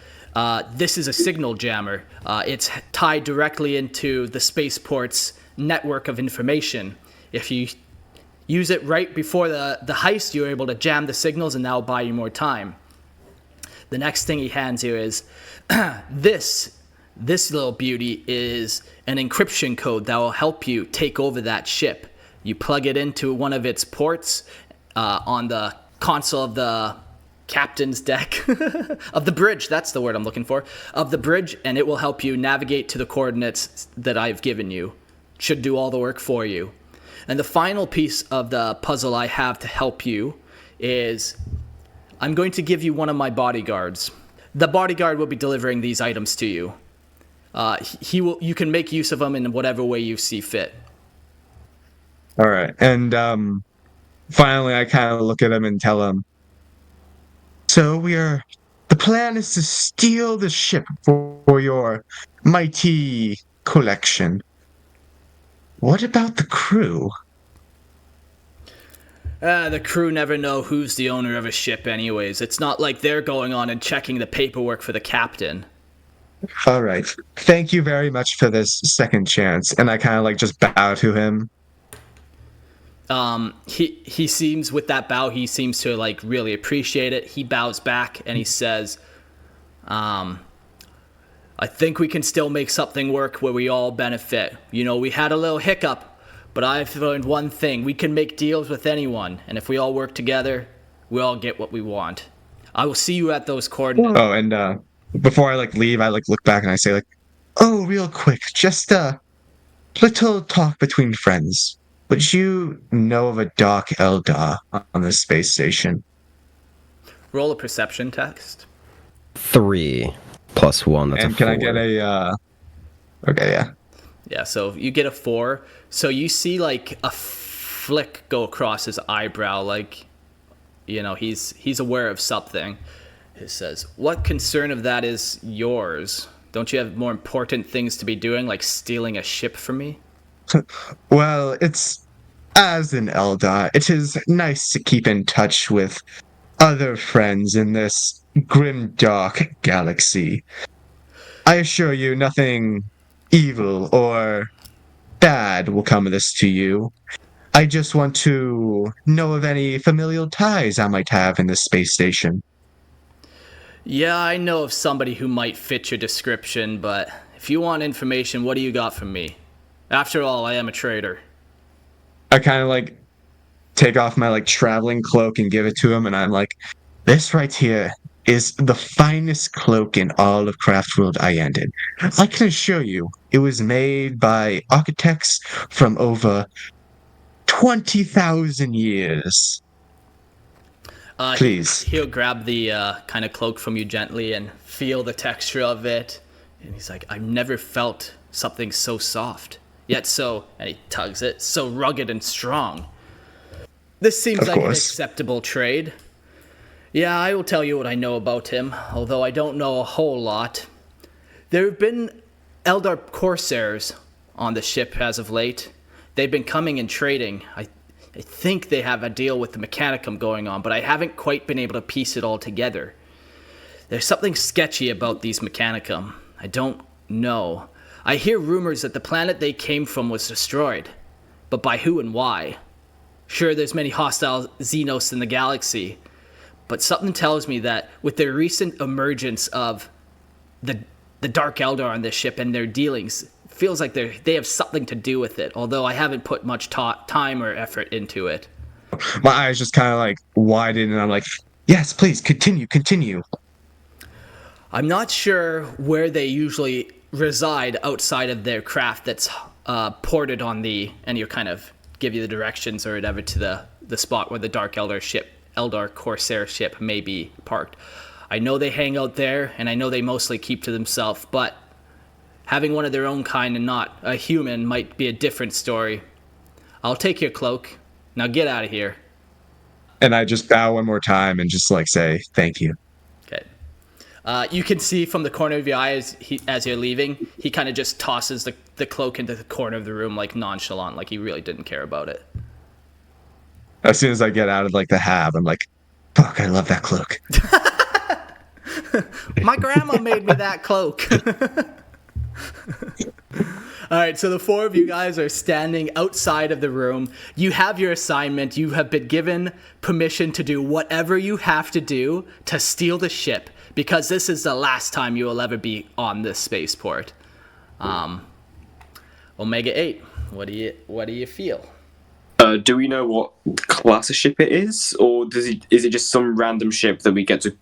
this is a signal jammer. It's tied directly into the spaceport's network of information. If you use it right before the heist, you're able to jam the signals, and that'll buy you more time. The next thing he hands you is this little beauty is an encryption code that will help you take over that ship. You plug it into one of its ports on the console of the captain's deck of the bridge. That's the word I'm looking for. Of the bridge, and it will help you navigate to the coordinates that I've given you. Should do all the work for you. And the final piece of the puzzle I have to help you is I'm going to give you one of my bodyguards. The bodyguard will be delivering these items to you. You can make use of them in whatever way you see fit. All right. And finally, I kind of look at him and tell him, so the plan is to steal the ship for your mighty collection. What about the crew? The crew never know who's the owner of a ship anyways. It's not like they're going on and checking the paperwork for the captain. All right. Thank you very much for this second chance. And I kind of like just bow to him. He seems, with that bow, he seems to like really appreciate it. He bows back and he says, I think we can still make something work where we all benefit. You know, we had a little hiccup, but I've learned one thing. We can make deals with anyone, and if we all work together, we all get what we want. I will see you at those coordinates. Oh, and before I like leave, I like look back and I say like, oh, real quick, just a little talk between friends. Would you know of a Dark Eldar on the space station? Roll a perception test. 3 + 1. That's And a can 4. I get a okay, yeah. Yeah, so you get a 4. So you see like a flick go across his eyebrow, like, you know, he's aware of something. He says, what concern of that is yours? Don't you have more important things to be doing, like stealing a ship from me? Well, it's as an Eldar, it is nice to keep in touch with other friends in this grim dark galaxy. I assure you nothing evil or bad will come of this to you. I just want to know of any familial ties I might have in this space station. Yeah, I know of somebody who might fit your description, but if you want information, what do you got from me? After all, I am a traitor. I kind of like take off my like traveling cloak and give it to him, and I'm like, this right here is the finest cloak in all of Craftworld I ended. I can assure you, it was made by architects from over 20,000 years. Please. He'll grab the kind of cloak from you gently and feel the texture of it. And he's like, I've never felt something so soft. Yet so, and he tugs it, so rugged and strong. This seems Of like an course. acceptable trade. Yeah, I will tell you what I know about him, although I don't know a whole lot. There have been Eldar Corsairs on the ship as of late. They've been coming and trading. I think they have a deal with the Mechanicum going on, but I haven't quite been able to piece it all together. There's something sketchy about these Mechanicum. I don't know. I hear rumors that the planet they came from was destroyed, but by who and why? Sure, there's many hostile xenos in the galaxy, but something tells me that with the recent emergence of the Dark Eldar on this ship and their dealings, it feels like they have something to do with it, although I haven't put much time or effort into it. My eyes just kind of like widen, and I'm like, yes, please, continue. I'm not sure where they usually reside outside of their craft that's ported on and you kind of give you the directions or whatever to the spot where the Dark Eldar Corsair ship may be parked. I know they hang out there, and I know they mostly keep to themselves, but having one of their own kind and not a human might be a different story. I'll take your cloak. Now get out of here. And I just bow one more time and just like say thank you. Okay. You can see from the corner of your eye as you're leaving, he kind of just tosses the cloak into the corner of the room, like nonchalant, like he really didn't care about it. As soon as I get out of like the hab, I'm like, fuck, I love that cloak. My grandma made me that cloak. All right, so the four of you guys are standing outside of the room. You have your assignment. You have been given permission to do whatever you have to do to steal the ship, because this is the last time you will ever be on this spaceport. Omega 8, what do you feel? Do we know what class of ship it is, or is it just some random ship that we get to,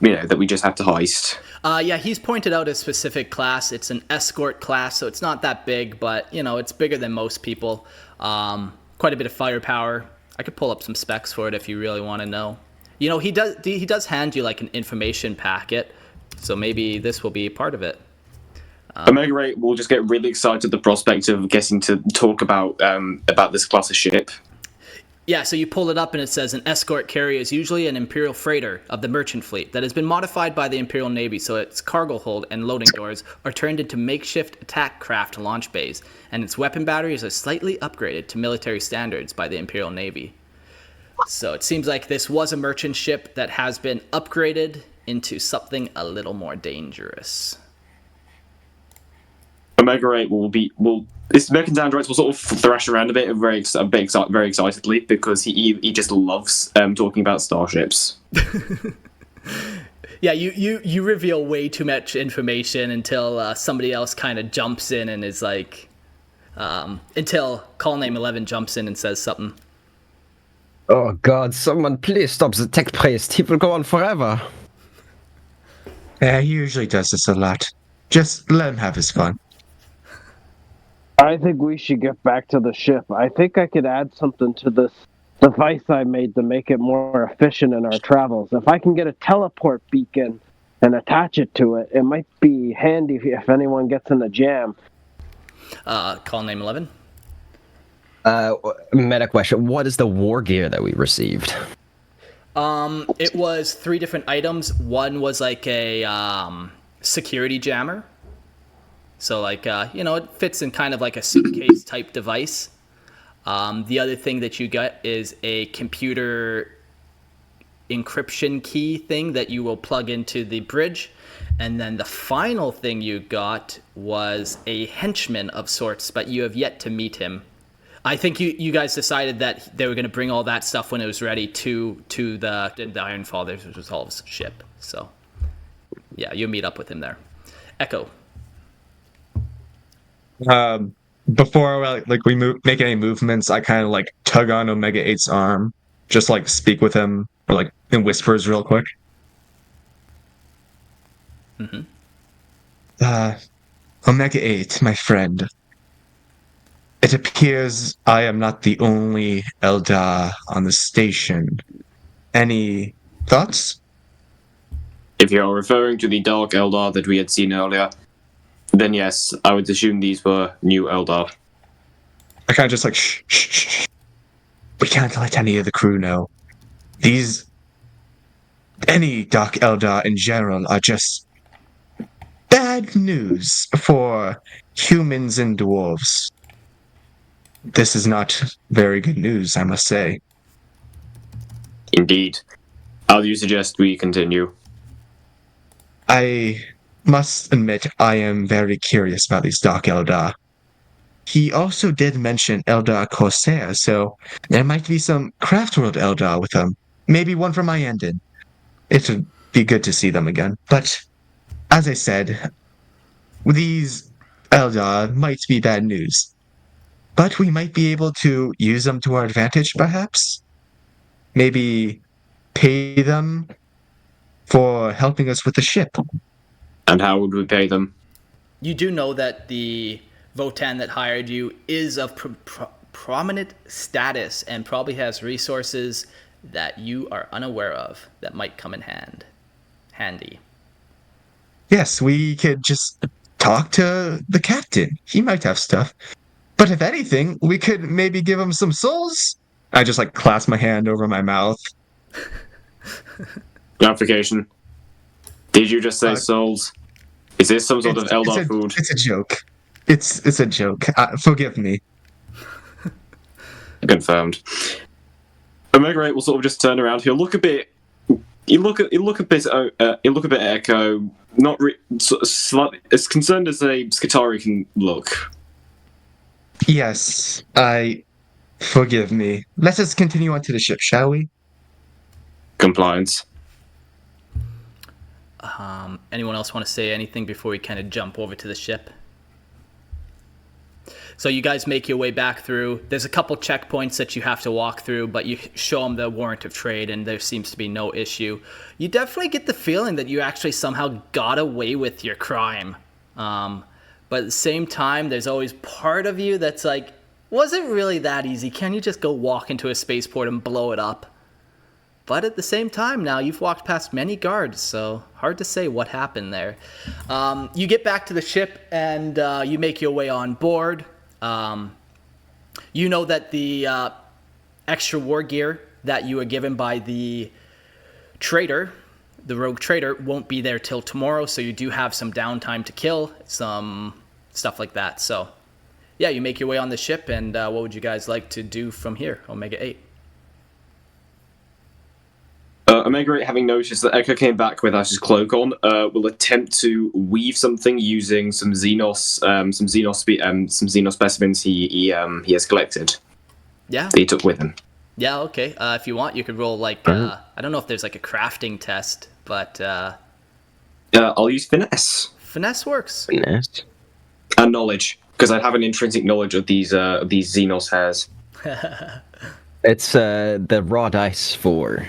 that we just have to heist? Yeah, he's pointed out a specific class. It's an escort class, so it's not that big, but it's bigger than most people. Quite a bit of firepower. I could pull up some specs for it if you really want to know. He does hand you like an information packet, so maybe this will be a part of it. Omega 8 will just get really excited at the prospect of getting to talk about this class of ship. Yeah, so you pull it up and it says an escort carrier is usually an imperial freighter of the merchant fleet that has been modified by the Imperial Navy so its cargo hold and loading doors are turned into makeshift attack craft launch bays, and its weapon batteries are slightly upgraded to military standards by the Imperial Navy. So it seems like this was a merchant ship that has been upgraded into something a little more dangerous. Omega 8 this American androids will sort of thrash around a bit very excitedly, because he just loves talking about starships. Yeah, you reveal way too much information until somebody else kind of jumps in and is like, until call name 11 jumps in and says something. Oh God, someone please stop the tech priest. He will go on forever. Yeah, he usually does this a lot. Just let him have his fun. I think we should get back to the ship. I think I could add something to this device I made to make it more efficient in our travels. If I can get a teleport beacon and attach it to it, it might be handy if anyone gets in a jam. Call name 11. Meta question. What is the war gear that we received? It was 3 different items. One was like a security jammer. So like, it fits in kind of like a suitcase type device. The other thing that you got is a computer encryption key thing that you will plug into the bridge. And then the final thing you got was a henchman of sorts, but you have yet to meet him. I think you guys decided that they were going to bring all that stuff when it was ready to the Ironfather, which was all his ship. So, yeah, you'll meet up with him there. Echo. Before we make any movements, I kind of like tug on Omega 8's arm, just like speak with him, or like in whispers real quick. Mm-hmm. Omega 8, my friend. It appears I am not the only Eldar on the station. Any thoughts? If you're referring to the Dark Eldar that we had seen earlier, then yes, I would assume these were new Eldar. I kind of just like, shh. We can't let any of the crew know. Any Dark Eldar in general are just bad news for humans and dwarves. This is not very good news, I must say. Indeed. How do you suggest we continue? I must admit I am very curious about these Dark Eldar. He also did mention Eldar Corsair, so there might be some Craftworld Eldar with them. Maybe one from Iyanden. It would be good to see them again. But, as I said, these Eldar might be bad news. But we might be able to use them to our advantage, perhaps? Maybe pay them for helping us with the ship. And how would we pay them? You do know that the Votann that hired you is of prominent status and probably has resources that you are unaware of that might come in handy. Yes, we could just talk to the captain. He might have stuff. But if anything, we could maybe give him some souls. I just like clasp my hand over my mouth. Clarification. Did you just say souls? Is this some sort of Eldar food? It's a joke. It's a joke. Forgive me. Confirmed. Omega 8 will sort of just turn around. He'll look a bit. He'll look a bit at Echo. Not slightly as concerned as a Skitarii can look. Yes, forgive me. Let us continue on to the ship, shall we? Compliance. Anyone else want to say anything before we kind of jump over to the ship? So you guys make your way back through. There's a couple checkpoints that you have to walk through, but you show them the warrant of trade, and there seems to be no issue. You definitely get the feeling that you actually somehow got away with your crime. But at the same time, there's always part of you that's like, was it really that easy? Can you just go walk into a spaceport and blow it up? But at the same time, now you've walked past many guards, so hard to say what happened there. You get back to the ship, and you make your way on board. You know that the extra war gear that you were given by the traitor, the rogue traitor, won't be there till tomorrow, so you do have some downtime to kill, some stuff like that. So, yeah, you make your way on the ship, and what would you guys like to do from here, Omega 8? Omega 8, having noticed that Echo came back without his cloak on, will attempt to weave something using some xenos specimens he has collected. Yeah. That he took with him. Yeah, okay. If you want, you could roll like I don't know if there's like a crafting test, but I'll use finesse. Finesse works. Finesse. And knowledge, because I have an intrinsic knowledge of these xenos hairs. It's the raw dice 4.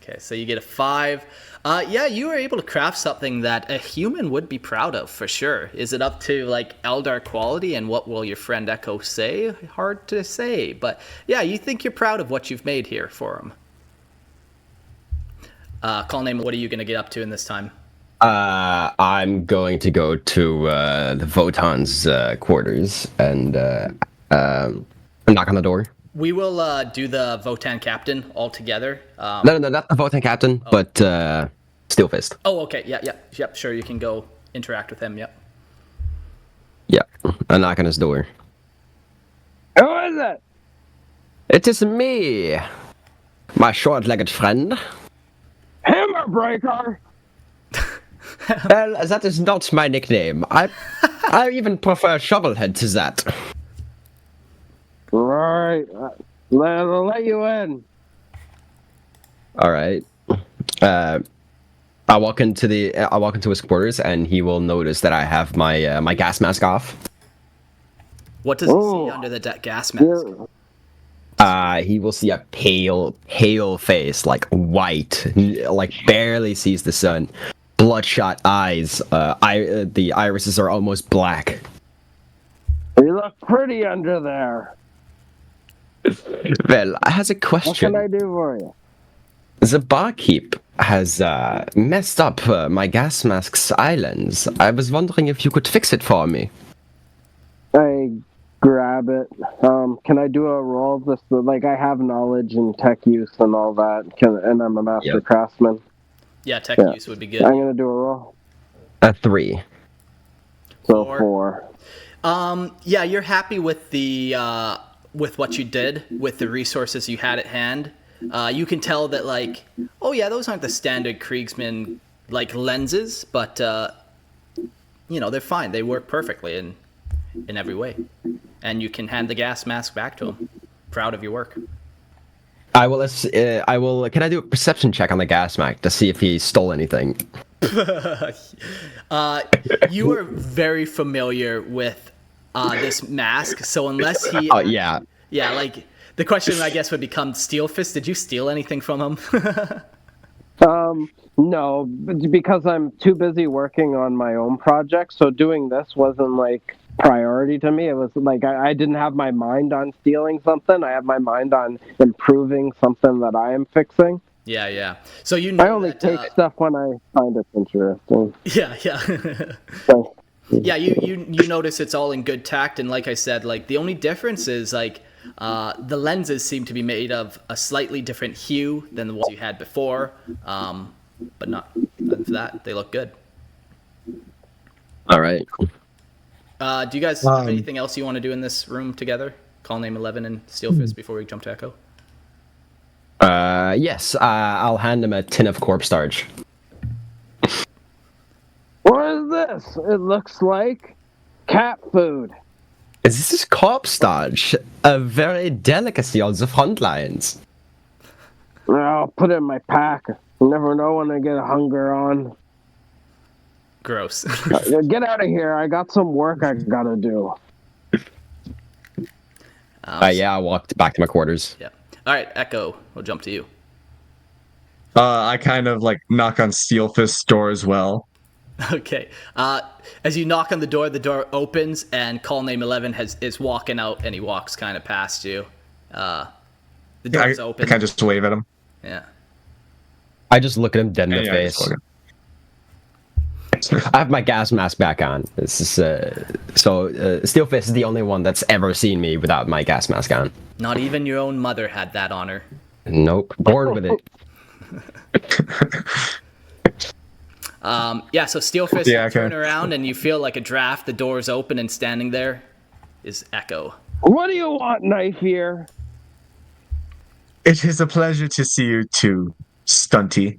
Okay, so you get a 5. Yeah, you were able to craft something that a human would be proud of, for sure. Is it up to, like, Eldar quality, and what will your friend Echo say? Hard to say, but yeah, you think you're proud of what you've made here for him. Call name, what are you going to get up to in this time? I'm going to go to the Votann's quarters and knock on the door. We will do the Votann captain all together. No, not the Votann captain, but Steel Fist. Oh, okay. Yep. Sure, you can go interact with him. Yep. Yeah, I knock on his door. Who is it? It is me, my short-legged friend. Hammerbreaker. Well, that is not my nickname. I even prefer Shovelhead to that. Right. I'll let you in. All right. I walk into his quarters, and he will notice that I have my my gas mask off. What does he see under the gas mask? He will see a pale face, like white, like barely sees the sun. Bloodshot eyes. The irises are almost black. You look pretty under there. Well, I has a What question. can I do for you? The barkeep has messed up my gas mask's islands. I was wondering if you could fix it for me. I grab it. Can I do a roll? This, like, I have knowledge in tech use and all that, and I'm a master craftsman. Yeah, tech use would be good. I'm gonna do a roll. A 3. So 4. Yeah, you're happy with the with what you did with the resources you had at hand. You can tell that, like, oh yeah, those aren't the standard Kriegsman like lenses, but you know, they're fine. They work perfectly in every way, and you can hand the gas mask back to him. Proud of your work. I will. Can I do a perception check on the gas mask to see if he stole anything? You are very familiar with this mask, so unless he... Oh, yeah. Yeah, like, the question, I guess, would become, Steel Fist, did you steal anything from him? No, because I'm too busy working on my own project, so doing this wasn't, like, priority to me. It was like I didn't have my mind on stealing something. I have my mind on improving something that I am fixing. Yeah. So you know I only take stuff when I find it interesting. Yeah. So, yeah, you notice it's all in good tact, and like I said, like, the only difference is, like, the lenses seem to be made of a slightly different hue than the ones you had before, but not of that. They look good. All right. Do you guys have anything else you want to do in this room together? Call name 11 and Steelfist before we jump to Echo. Yes. I'll hand him a tin of corpse starch. What is this? It looks like cat food. This is corpse starch, a very delicacy on the front lines. I'll put it in my pack. You never know when I get a hunger on. Gross. Get out of here. I got some work I gotta do. Yeah, I walked back to my quarters. Yeah. All right, Echo. We'll jump to you. I kind of like knock on Steelfist's door as well. Okay. As you knock on the door opens, and call name 11 is walking out, and he walks kind of past you. The door's open. I kind of just wave at him. Yeah. I just look at him dead in the face. I have my gas mask back on. This is Steelfist is the only one that's ever seen me without my gas mask on. Not even your own mother had that honor. Nope, born with it. Yeah, so Steelfist, you turn around and you feel like a draft. The door's open, and standing there is Echo. What do you want, knife ear? It is a pleasure to see you too, Stunty.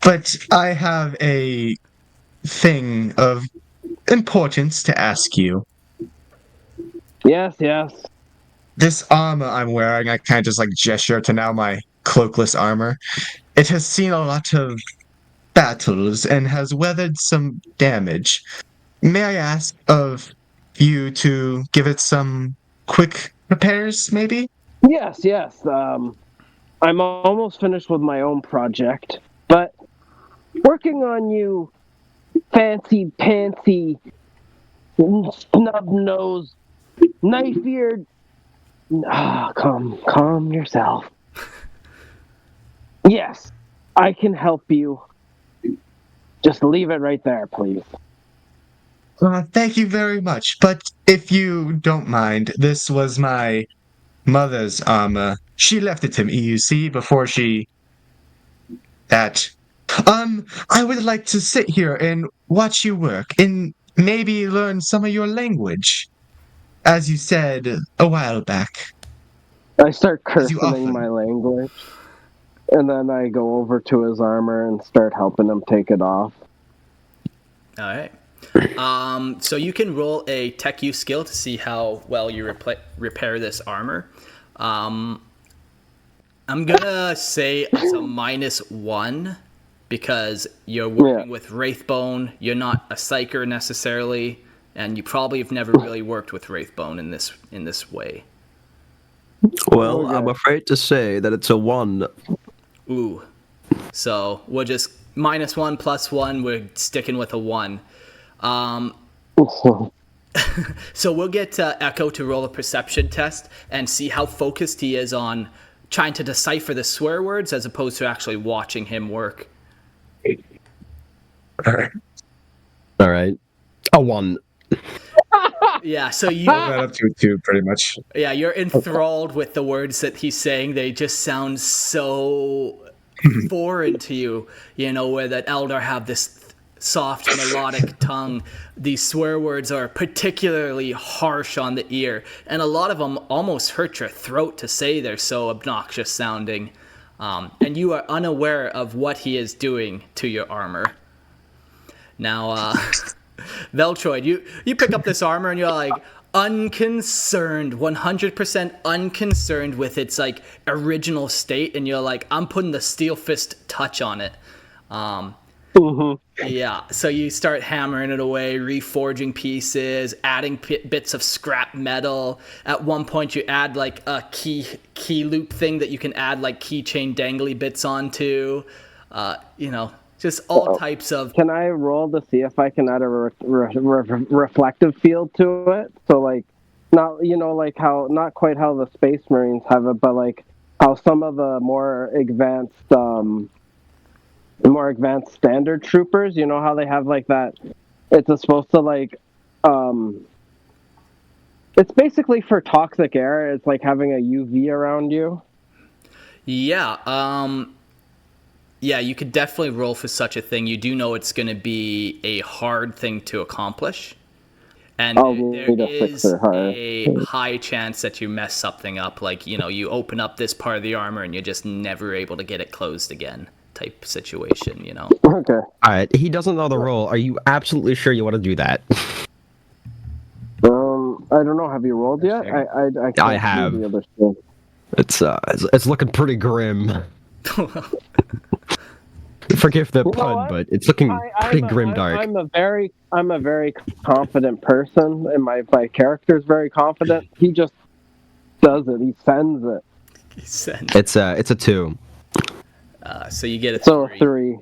But I have a thing of importance to ask you. Yes. This armor I'm wearing, I kind of just like gesture to now my cloakless armor. It has seen a lot of battles and has weathered some damage. May I ask of you to give it some quick repairs, maybe? Yes. I'm almost finished with my own project, but working on you fancy pantsy, snub-nosed, knife-eared... calm yourself. Yes, I can help you. Just leave it right there, please. Thank you very much, but if you don't mind, this was my mother's armor. She left it to me, you see, before she... I would like to sit here and watch you work, and maybe learn some of your language, as you said a while back. I start cursing my language, and then I go over to his armor and start helping him take it off. All right. So you can roll a tech use skill to see how well you repair this armor. I'm gonna say it's a -1 because you're working with Wraithbone. You're not a psyker necessarily, and you probably have never really worked with Wraithbone in this way. Well, I'm afraid to say that it's a 1. Ooh. So we'll just -1 +1. We're sticking with a 1. So we'll get Echo to roll a perception test and see how focused he is on trying to decipher the swear words as opposed to actually watching him work. All right. A 1. Yeah, so you... that up to 2, pretty much. Yeah, you're enthralled with the words that he's saying. They just sound so foreign to you, where that Eldar have this soft melodic tongue. These swear words are particularly harsh on the ear, and a lot of them almost hurt your throat to say. They're so obnoxious sounding, and you are unaware of what he is doing to your armor. Now, Veltroid, you pick up this armor and you're like unconcerned, 100% unconcerned with its like original state, and you're like, I'm putting the steel fist touch on it. Yeah, so you start hammering it away, reforging pieces, adding bits of scrap metal. At one point, you add like a key loop thing that you can add like keychain dangly bits onto. Just all types of... Can I roll to see if I can add a reflective field to it? So like, not like how, not quite how the Space Marines have it, but like how some of the more advanced standard troopers, how they have like that, it's supposed to like, it's basically for toxic air. It's like having a UV around you. Yeah, yeah, you could definitely roll for such a thing. You do know it's going to be a hard thing to accomplish. And there is a high chance that you mess something up. Like, you open up this part of the armor and you're just never able to get it closed again type situation, Okay. All right, he doesn't know the role. Are you absolutely sure you want to do that? I don't know. Have you rolled yet? I can't I have. see the other thing. It's looking pretty grim. Forgive the pun, but it's looking pretty grim dark. I'm a very confident person, and my character's very confident. He just does it. He sends it. It's a 2. So you get a 3. So 3.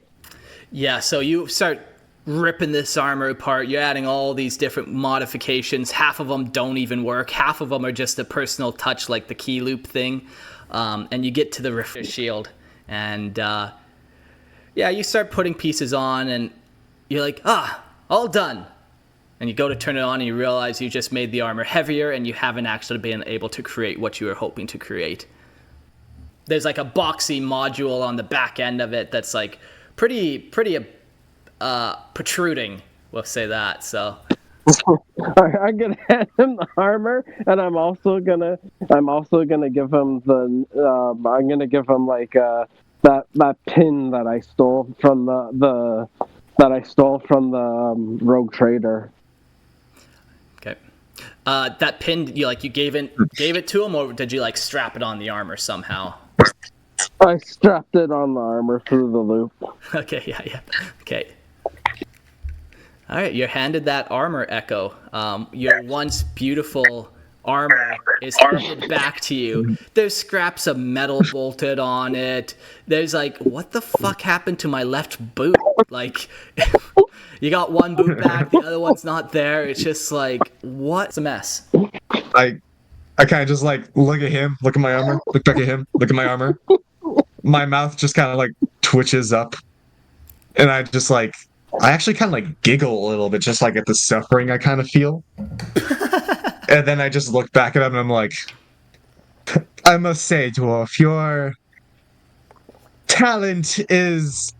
Yeah, so you start ripping this armor apart. You're adding all these different modifications. Half of them don't even work. Half of them are just a personal touch, like the key loop thing. And you get to the refresher shield, and you start putting pieces on, and you're like, all done. And you go to turn it on, and you realize you just made the armor heavier, and you haven't actually been able to create what you were hoping to create. There's like a boxy module on the back end of it that's like pretty protruding. We'll say that. So I'm gonna hand him the armor, and I'm also gonna give him I'm gonna give him like that pin that I stole from the rogue trader. Okay. That pin, you gave it to him, or did you strap it on the armor somehow? I strapped it on the armor through the loop. Okay, yeah. Okay. All right, you're handed that armor, Echo. Your once beautiful armor is handed back to you. There's scraps of metal bolted on it. There's what the fuck happened to my left boot? You got one boot back, the other one's not there. It's just what's a mess? I kind of just look at him, look at my armor, look back at him, look at my armor. My mouth just kind of twitches up, and I just I actually kind of giggle a little bit, just at the suffering I kind of feel. And then I just look back at him and I'm like, I must say, Dwarf, your talent is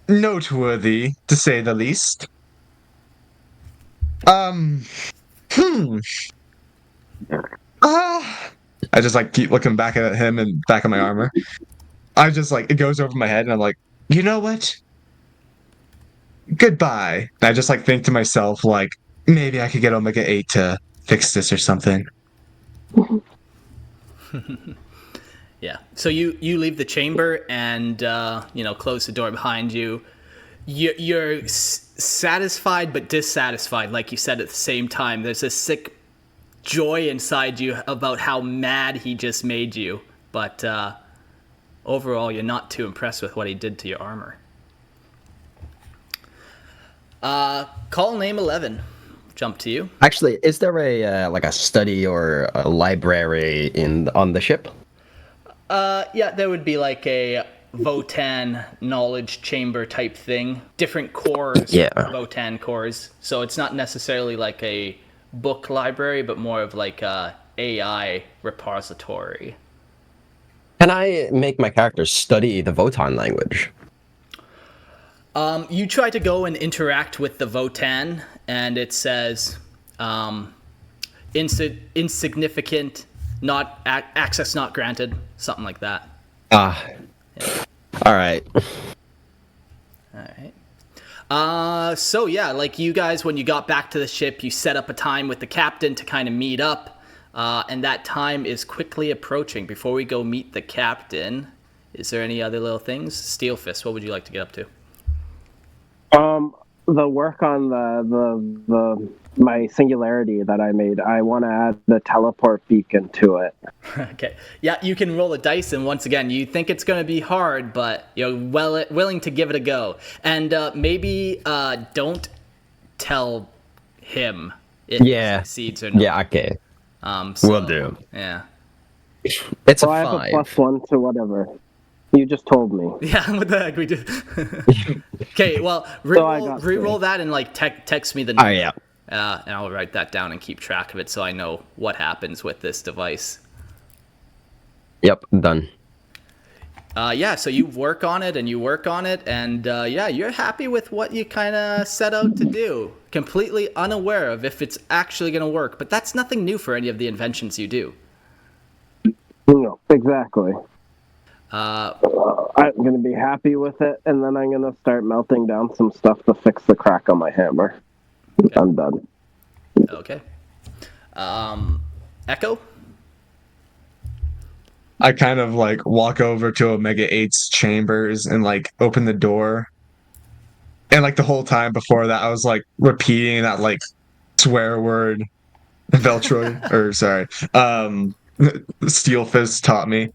noteworthy, to say the least. I just keep looking back at him and back at my armor. I just it goes over my head and I'm like, you know what? Goodbye. And I just think to myself maybe I could get Omega 8 to fix this or something. Yeah. So you leave the chamber and close the door behind you. You're satisfied but dissatisfied, like you said at the same time. There's a sick joy inside you about how mad he just made you, but overall you're not too impressed with what he did to your armor. Call name 11. Jump to you. Actually, is there a study or a library on the ship? Yeah, there would be a Votann knowledge chamber type thing. Different cores, Votann cores. So it's not necessarily a book library, but more of a AI repository. Can I make my character study the Votann language? You try to go and interact with the Votann, and it says insignificant, access not granted, something like that. All right. So yeah, you guys, when you got back to the ship, you set up a time with the captain to kind of meet up, and that time is quickly approaching. Before we go meet the captain, is there any other little things? Steelfist, what would you like to get up to? The work on my singularity that I made, I want to add the teleport beacon to it. Okay. Yeah, you can roll the dice, and once again, you think it's going to be hard, but you're willing to give it a go. And maybe don't tell him if he succeeds or not. Yeah, okay. Will do. Yeah. It's I have a +1 to whatever. You just told me. Yeah, what the heck we do? Okay, well, re-roll that and text me the number. Oh yeah. And I'll write that down and keep track of it so I know what happens with this device. Yep, done. Yeah, so you work on it, and yeah, you're happy with what you kind of set out to do. Completely unaware of if it's actually going to work, but that's nothing new for any of the inventions you do. No, exactly. Uh, I'm going to be happy with it, and then I'm going to start melting down some stuff to fix the crack on my hammer. Okay. I'm done. Okay. Echo? I kind of like walk over to Omega 8's chambers and like open the door. And like the whole time before that, I was like repeating that like swear word Veltroy, or sorry, Steel Fist taught me.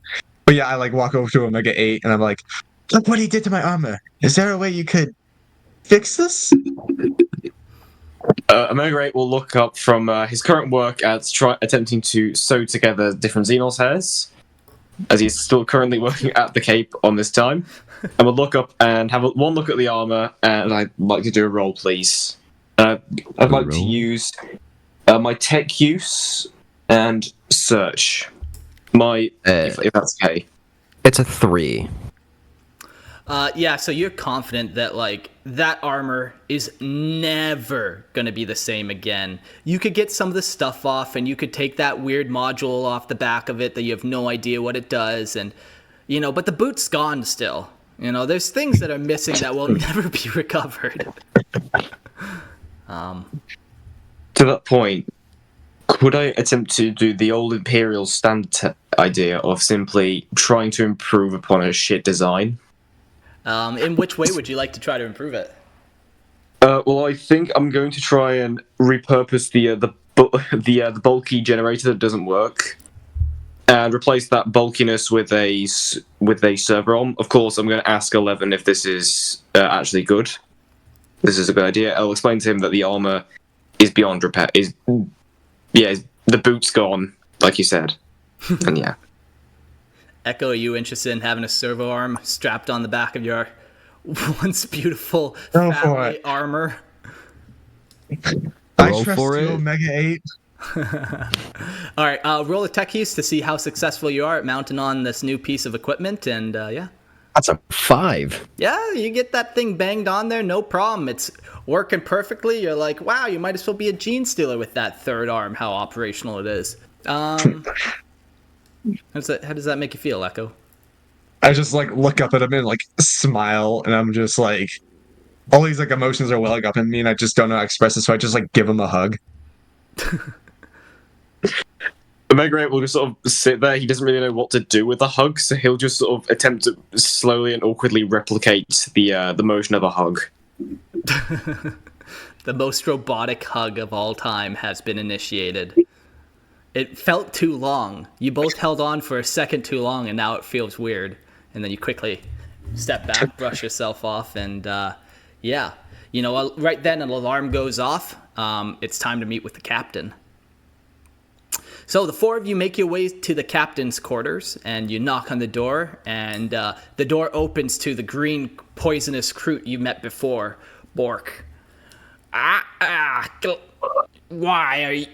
But yeah, I like walk over to Omega 8 and I'm like, look what he did to my armor. Is there a way you could fix this? Omega 8 will look up from his current work at attempting to sew together different xenos hairs, as he's still currently working at the Cape on this time. And we'll look up and have one look at the armor, and I'd like to do a roll, please. I'd like to use my tech use and search. If that's okay. It's a 3. Yeah, so you're confident that, like, that armor is never gonna be the same again. You could get some of the stuff off, and you could take that weird module off the back of it that you have no idea what it does, and, you know, but the boot's gone still. You know, there's things that are missing that will never be recovered. To that point, could I attempt to do the old imperial stand idea of simply trying to improve upon a shit design? In which way would you like to try to improve it? Well, I think I'm going to try and repurpose the bulky generator that doesn't work, and replace that bulkiness with a server arm. Of course, I'm going to ask 11 if this is actually good. This is a good idea. I'll explain to him that the armor is beyond repair. The boot's gone, like you said, and yeah. Echo, are you interested in having a servo arm strapped on the back of your once beautiful family armor? I Roll trust for you, it. Omega 8. All right, roll a tech use to see how successful you are at mounting on this new piece of equipment, and yeah. That's a 5. Yeah, you get that thing banged on there, no problem. It's working perfectly. You're like, wow, you might as well be a gene stealer with that third arm, how operational it is. How does that make you feel, Echo? I just like look up at him and like smile, and I'm just like, all these like emotions are welling up in me, and I just don't know how to express it, so I just like give him a hug. Omega 8 will just sort of sit there. He doesn't really know what to do with the hug, so he'll just sort of attempt to slowly and awkwardly replicate the motion of a hug. The most robotic hug of all time has been initiated. It felt too long. You both held on for a second too long, and now it feels weird. And then you quickly step back, brush yourself off, and yeah. You know, right then an alarm goes off. It's time to meet with the captain. So the four of you make your way to the captain's quarters, and you knock on the door, and the door opens to the green poisonous Kroot you met before, Bork. Why are you...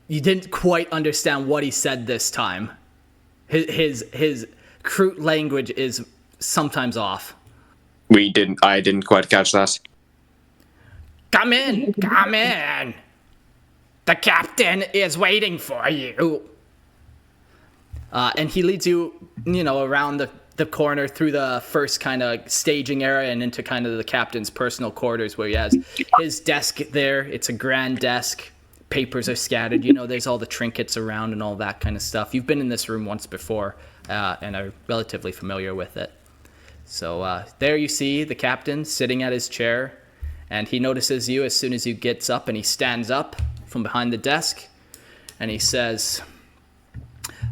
You didn't quite understand what he said this time. His Kroot language is sometimes off. I didn't quite catch that. Come in, come in. The captain is waiting for you. And he leads you, around the corner through the first kind of staging area and into kind of the captain's personal quarters, where he has his desk there. It's a grand desk. Papers are scattered. There's all the trinkets around and all that kind of stuff. You've been in this room once before and are relatively familiar with it. So there you see the captain sitting at his chair, and he notices you as soon as you gets up, and he stands up from behind the desk, and he says,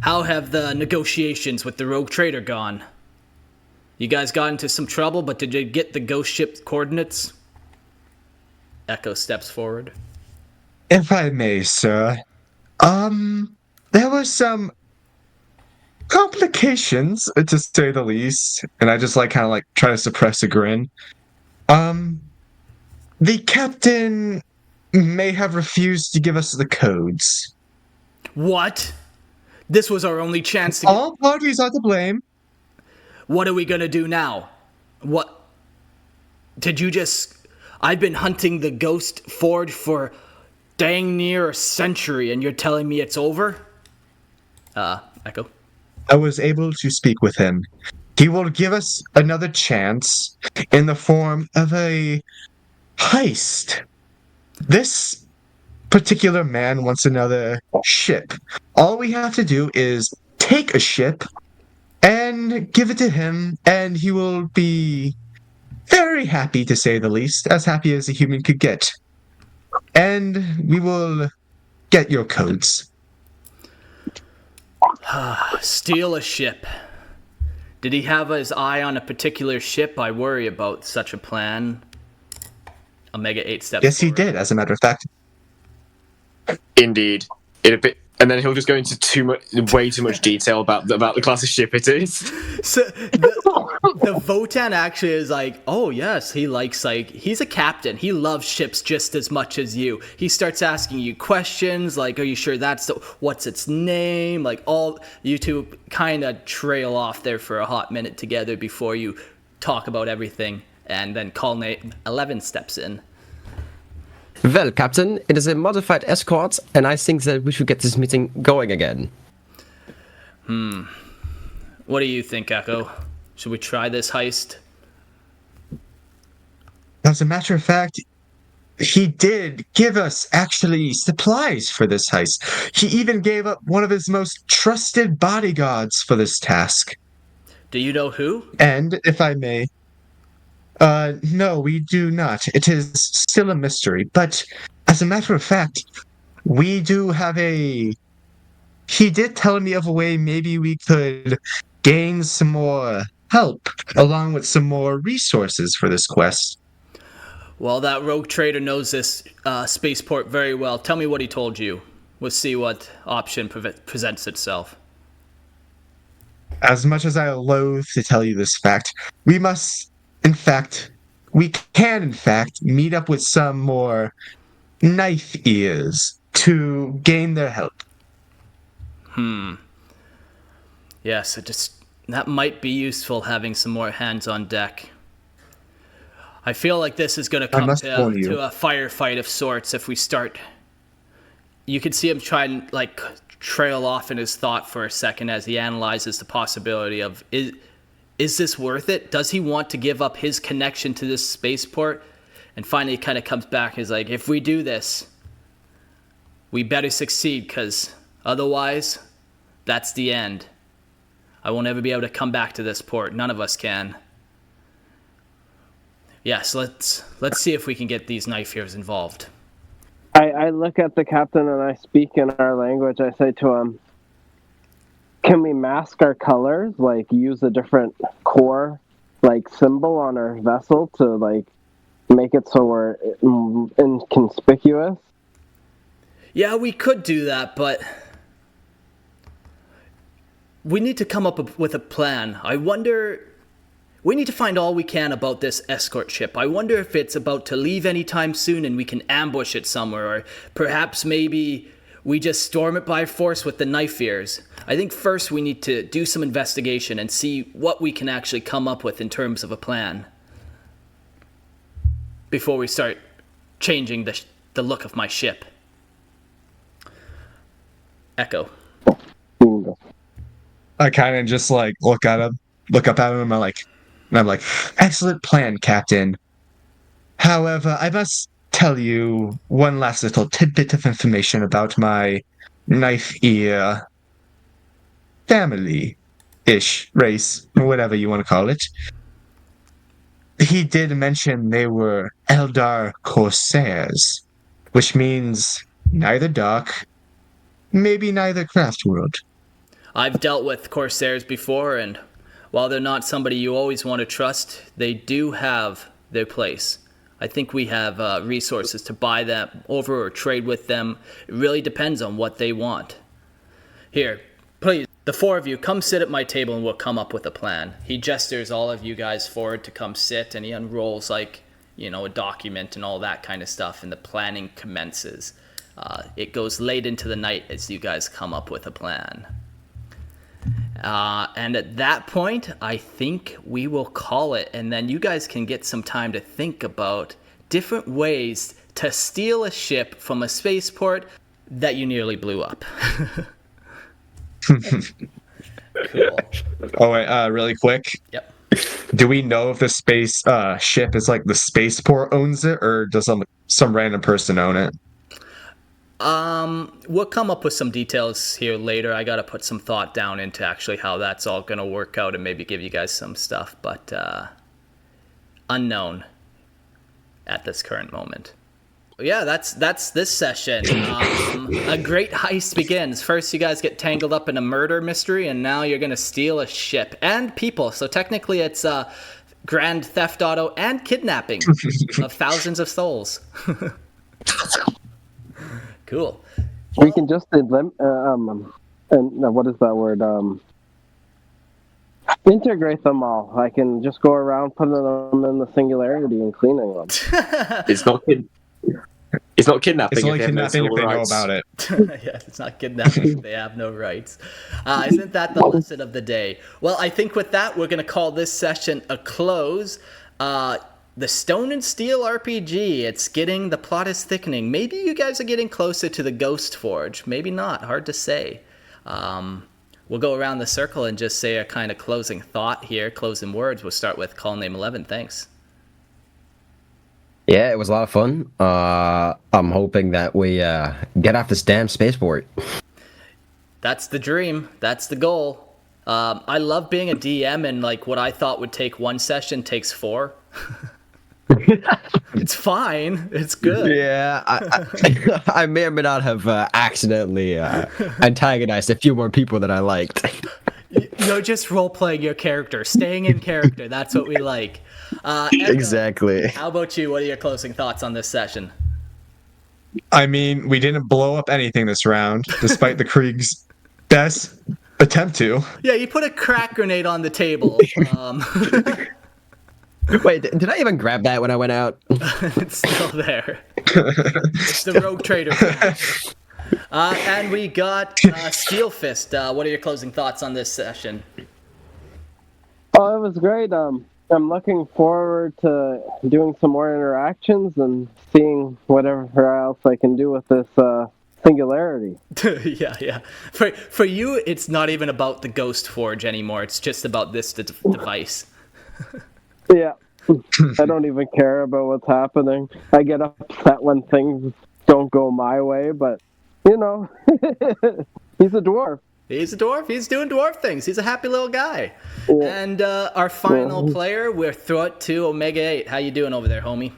"How have the negotiations with the rogue trader gone? You guys got into some trouble, but did you get the ghost ship coordinates?" Echo steps forward. If I may, sir. There were some complications, to say the least, and I just kind of try to suppress a grin. The captain may have refused to give us the codes. What? This was our only chance to get... All parties are to blame. What are we gonna do now? What... Did you just... I've been hunting the Ghost Forge for dang near a century, and you're telling me it's over? Echo? I was able to speak with him. He will give us another chance in the form of a heist. This particular man wants another ship. All we have to do is take a ship and give it to him, and he will be very happy, to say the least, as happy as a human could get. And we will get your codes. Steal a ship. Did he have his eye on a particular ship? I worry about such a plan. Omega 8 steps Yes, he forward. did, as a matter of fact. Indeed. And then he'll just go into way too much detail about the class of ship it is. So the Votann actually is like, oh yes, he likes, like, he's a captain. He loves ships just as much as you. He starts asking you questions like, are you sure what's its name? Like, all you two kind of trail off there for a hot minute together before you talk about everything, and then Colonel 11 steps in. Well, Captain, it is a modified escort, and I think that we should get this meeting going again. What do you think, Echo? Should we try this heist? As a matter of fact, he did give us actually supplies for this heist. He even gave up one of his most trusted bodyguards for this task. Do you know who? And, if I may, no, we do not. It is still a mystery. But, as a matter of fact, we do have he did tell me of a way maybe we could gain some more help, along with some more resources for this quest. Well, that rogue trader knows this spaceport very well. Tell me what he told you. We'll see what option presents itself. As much as I loathe to tell you this fact, we can in fact meet up with some more knife ears to gain their help. Yes, that might be useful, having some more hands on deck. I feel like this is going to come to a firefight of sorts if we start. You can see him try and like trail off in his thought for a second as he analyzes the possibility of, is this worth it? Does he want to give up his connection to this spaceport? And finally he kind of comes back and is like, if we do this, we better succeed, because otherwise that's the end. I won't ever be able to come back to this port. None of us can. Yes, let's see if we can get these knife ears involved. I look at the captain and I speak in our language. I say to him, can we mask our colors? Like, use a different core, like, symbol on our vessel to, like, make it so we're inconspicuous? Yeah, we could do that, but we need to come up with a plan. We need to find all we can about this escort ship. I wonder if it's about to leave anytime soon and we can ambush it somewhere, or perhaps maybe we just storm it by force with the knife ears. I think first we need to do some investigation and see what we can actually come up with in terms of a plan before we start changing the look of my ship. Echo. I kind of just like look up at him, and I'm like, excellent plan, Captain. However, I must tell you one last little tidbit of information about my knife ear family-ish, race, whatever you want to call it. He did mention they were Eldar Corsairs, which means neither dark, maybe neither craft world. I've dealt with Corsairs before, and while they're not somebody you always want to trust, they do have their place. I think we have resources to buy them over or trade with them. It really depends on what they want. Here, please, the four of you, come sit at my table and we'll come up with a plan. He gestures all of you guys forward to come sit, and he unrolls, like, a document and all that kind of stuff, and the planning commences. It goes late into the night as you guys come up with a plan. And at that point, I think we will call it, and then you guys can get some time to think about different ways to steal a ship from a spaceport that you nearly blew up. Cool. Oh wait, really quick. Yep. Do we know if the space ship is like the spaceport owns it, or does some random person own it? We'll come up with some details here later. I got to put some thought down into actually how that's all going to work out and maybe give you guys some stuff, but unknown at this current moment. Yeah, that's this session. A great heist begins. First, you guys get tangled up in a murder mystery, and now you're going to steal a ship and people. So technically, it's grand theft auto and kidnapping of thousands of souls. Cool. We can just and what is that word? Integrate them all. I can just go around putting them in the singularity and cleaning them. It's not kidnapping. It's only if they have no kidnapping if they know rights. about it. Yes, it's not kidnapping if they have no rights. Isn't that the lesson of the day? Well, I think with that, we're going to call this session a close. The Stone and Steel RPG, the plot is thickening. Maybe you guys are getting closer to the Ghost Forge. Maybe not, hard to say. We'll go around the circle and just say a kind of closing thought here, closing words. We'll start with Call Name 11, thanks. Yeah, it was a lot of fun. I'm hoping that we get off this damn spaceport. That's the dream, that's the goal. I love being a DM, and like what I thought would take one session takes 4. It's fine. It's good. Yeah, I may or may not have accidentally antagonized a few more people than I liked. You're just role-playing your character, staying in character. That's what we like. Edna, Exactly. how about you? What are your closing thoughts on this session? I mean, we didn't blow up anything this round, despite the Krieg's best attempt to. Yeah, you put a crack grenade on the table. Wait, did I even grab that when I went out? It's still there. It's the Rogue Trader. And we got Steel Fist. What are your closing thoughts on this session? Oh, it was great. I'm looking forward to doing some more interactions and seeing whatever else I can do with this singularity. Yeah. For you, it's not even about the Ghost Forge anymore. It's just about this device. Yeah. I don't even care about what's happening. I get upset when things don't go my way, but, he's a dwarf. He's a dwarf. He's doing dwarf things. He's a happy little guy. Yeah. And our final player, we'll throw it to Omega 8. How you doing over there, homie?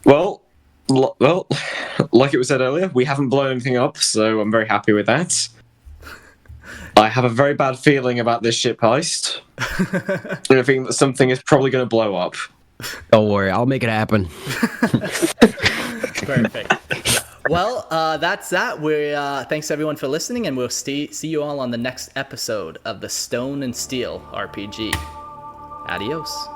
Well, like it was said earlier, we haven't blown anything up, so I'm very happy with that. I have a very bad feeling about this ship heist. And I think that something is probably going to blow up. Don't worry, I'll make it happen. Perfect. Well, that's that. Thanks everyone for listening, and we'll see you all on the next episode of the Stone and Steel RPG. Adios.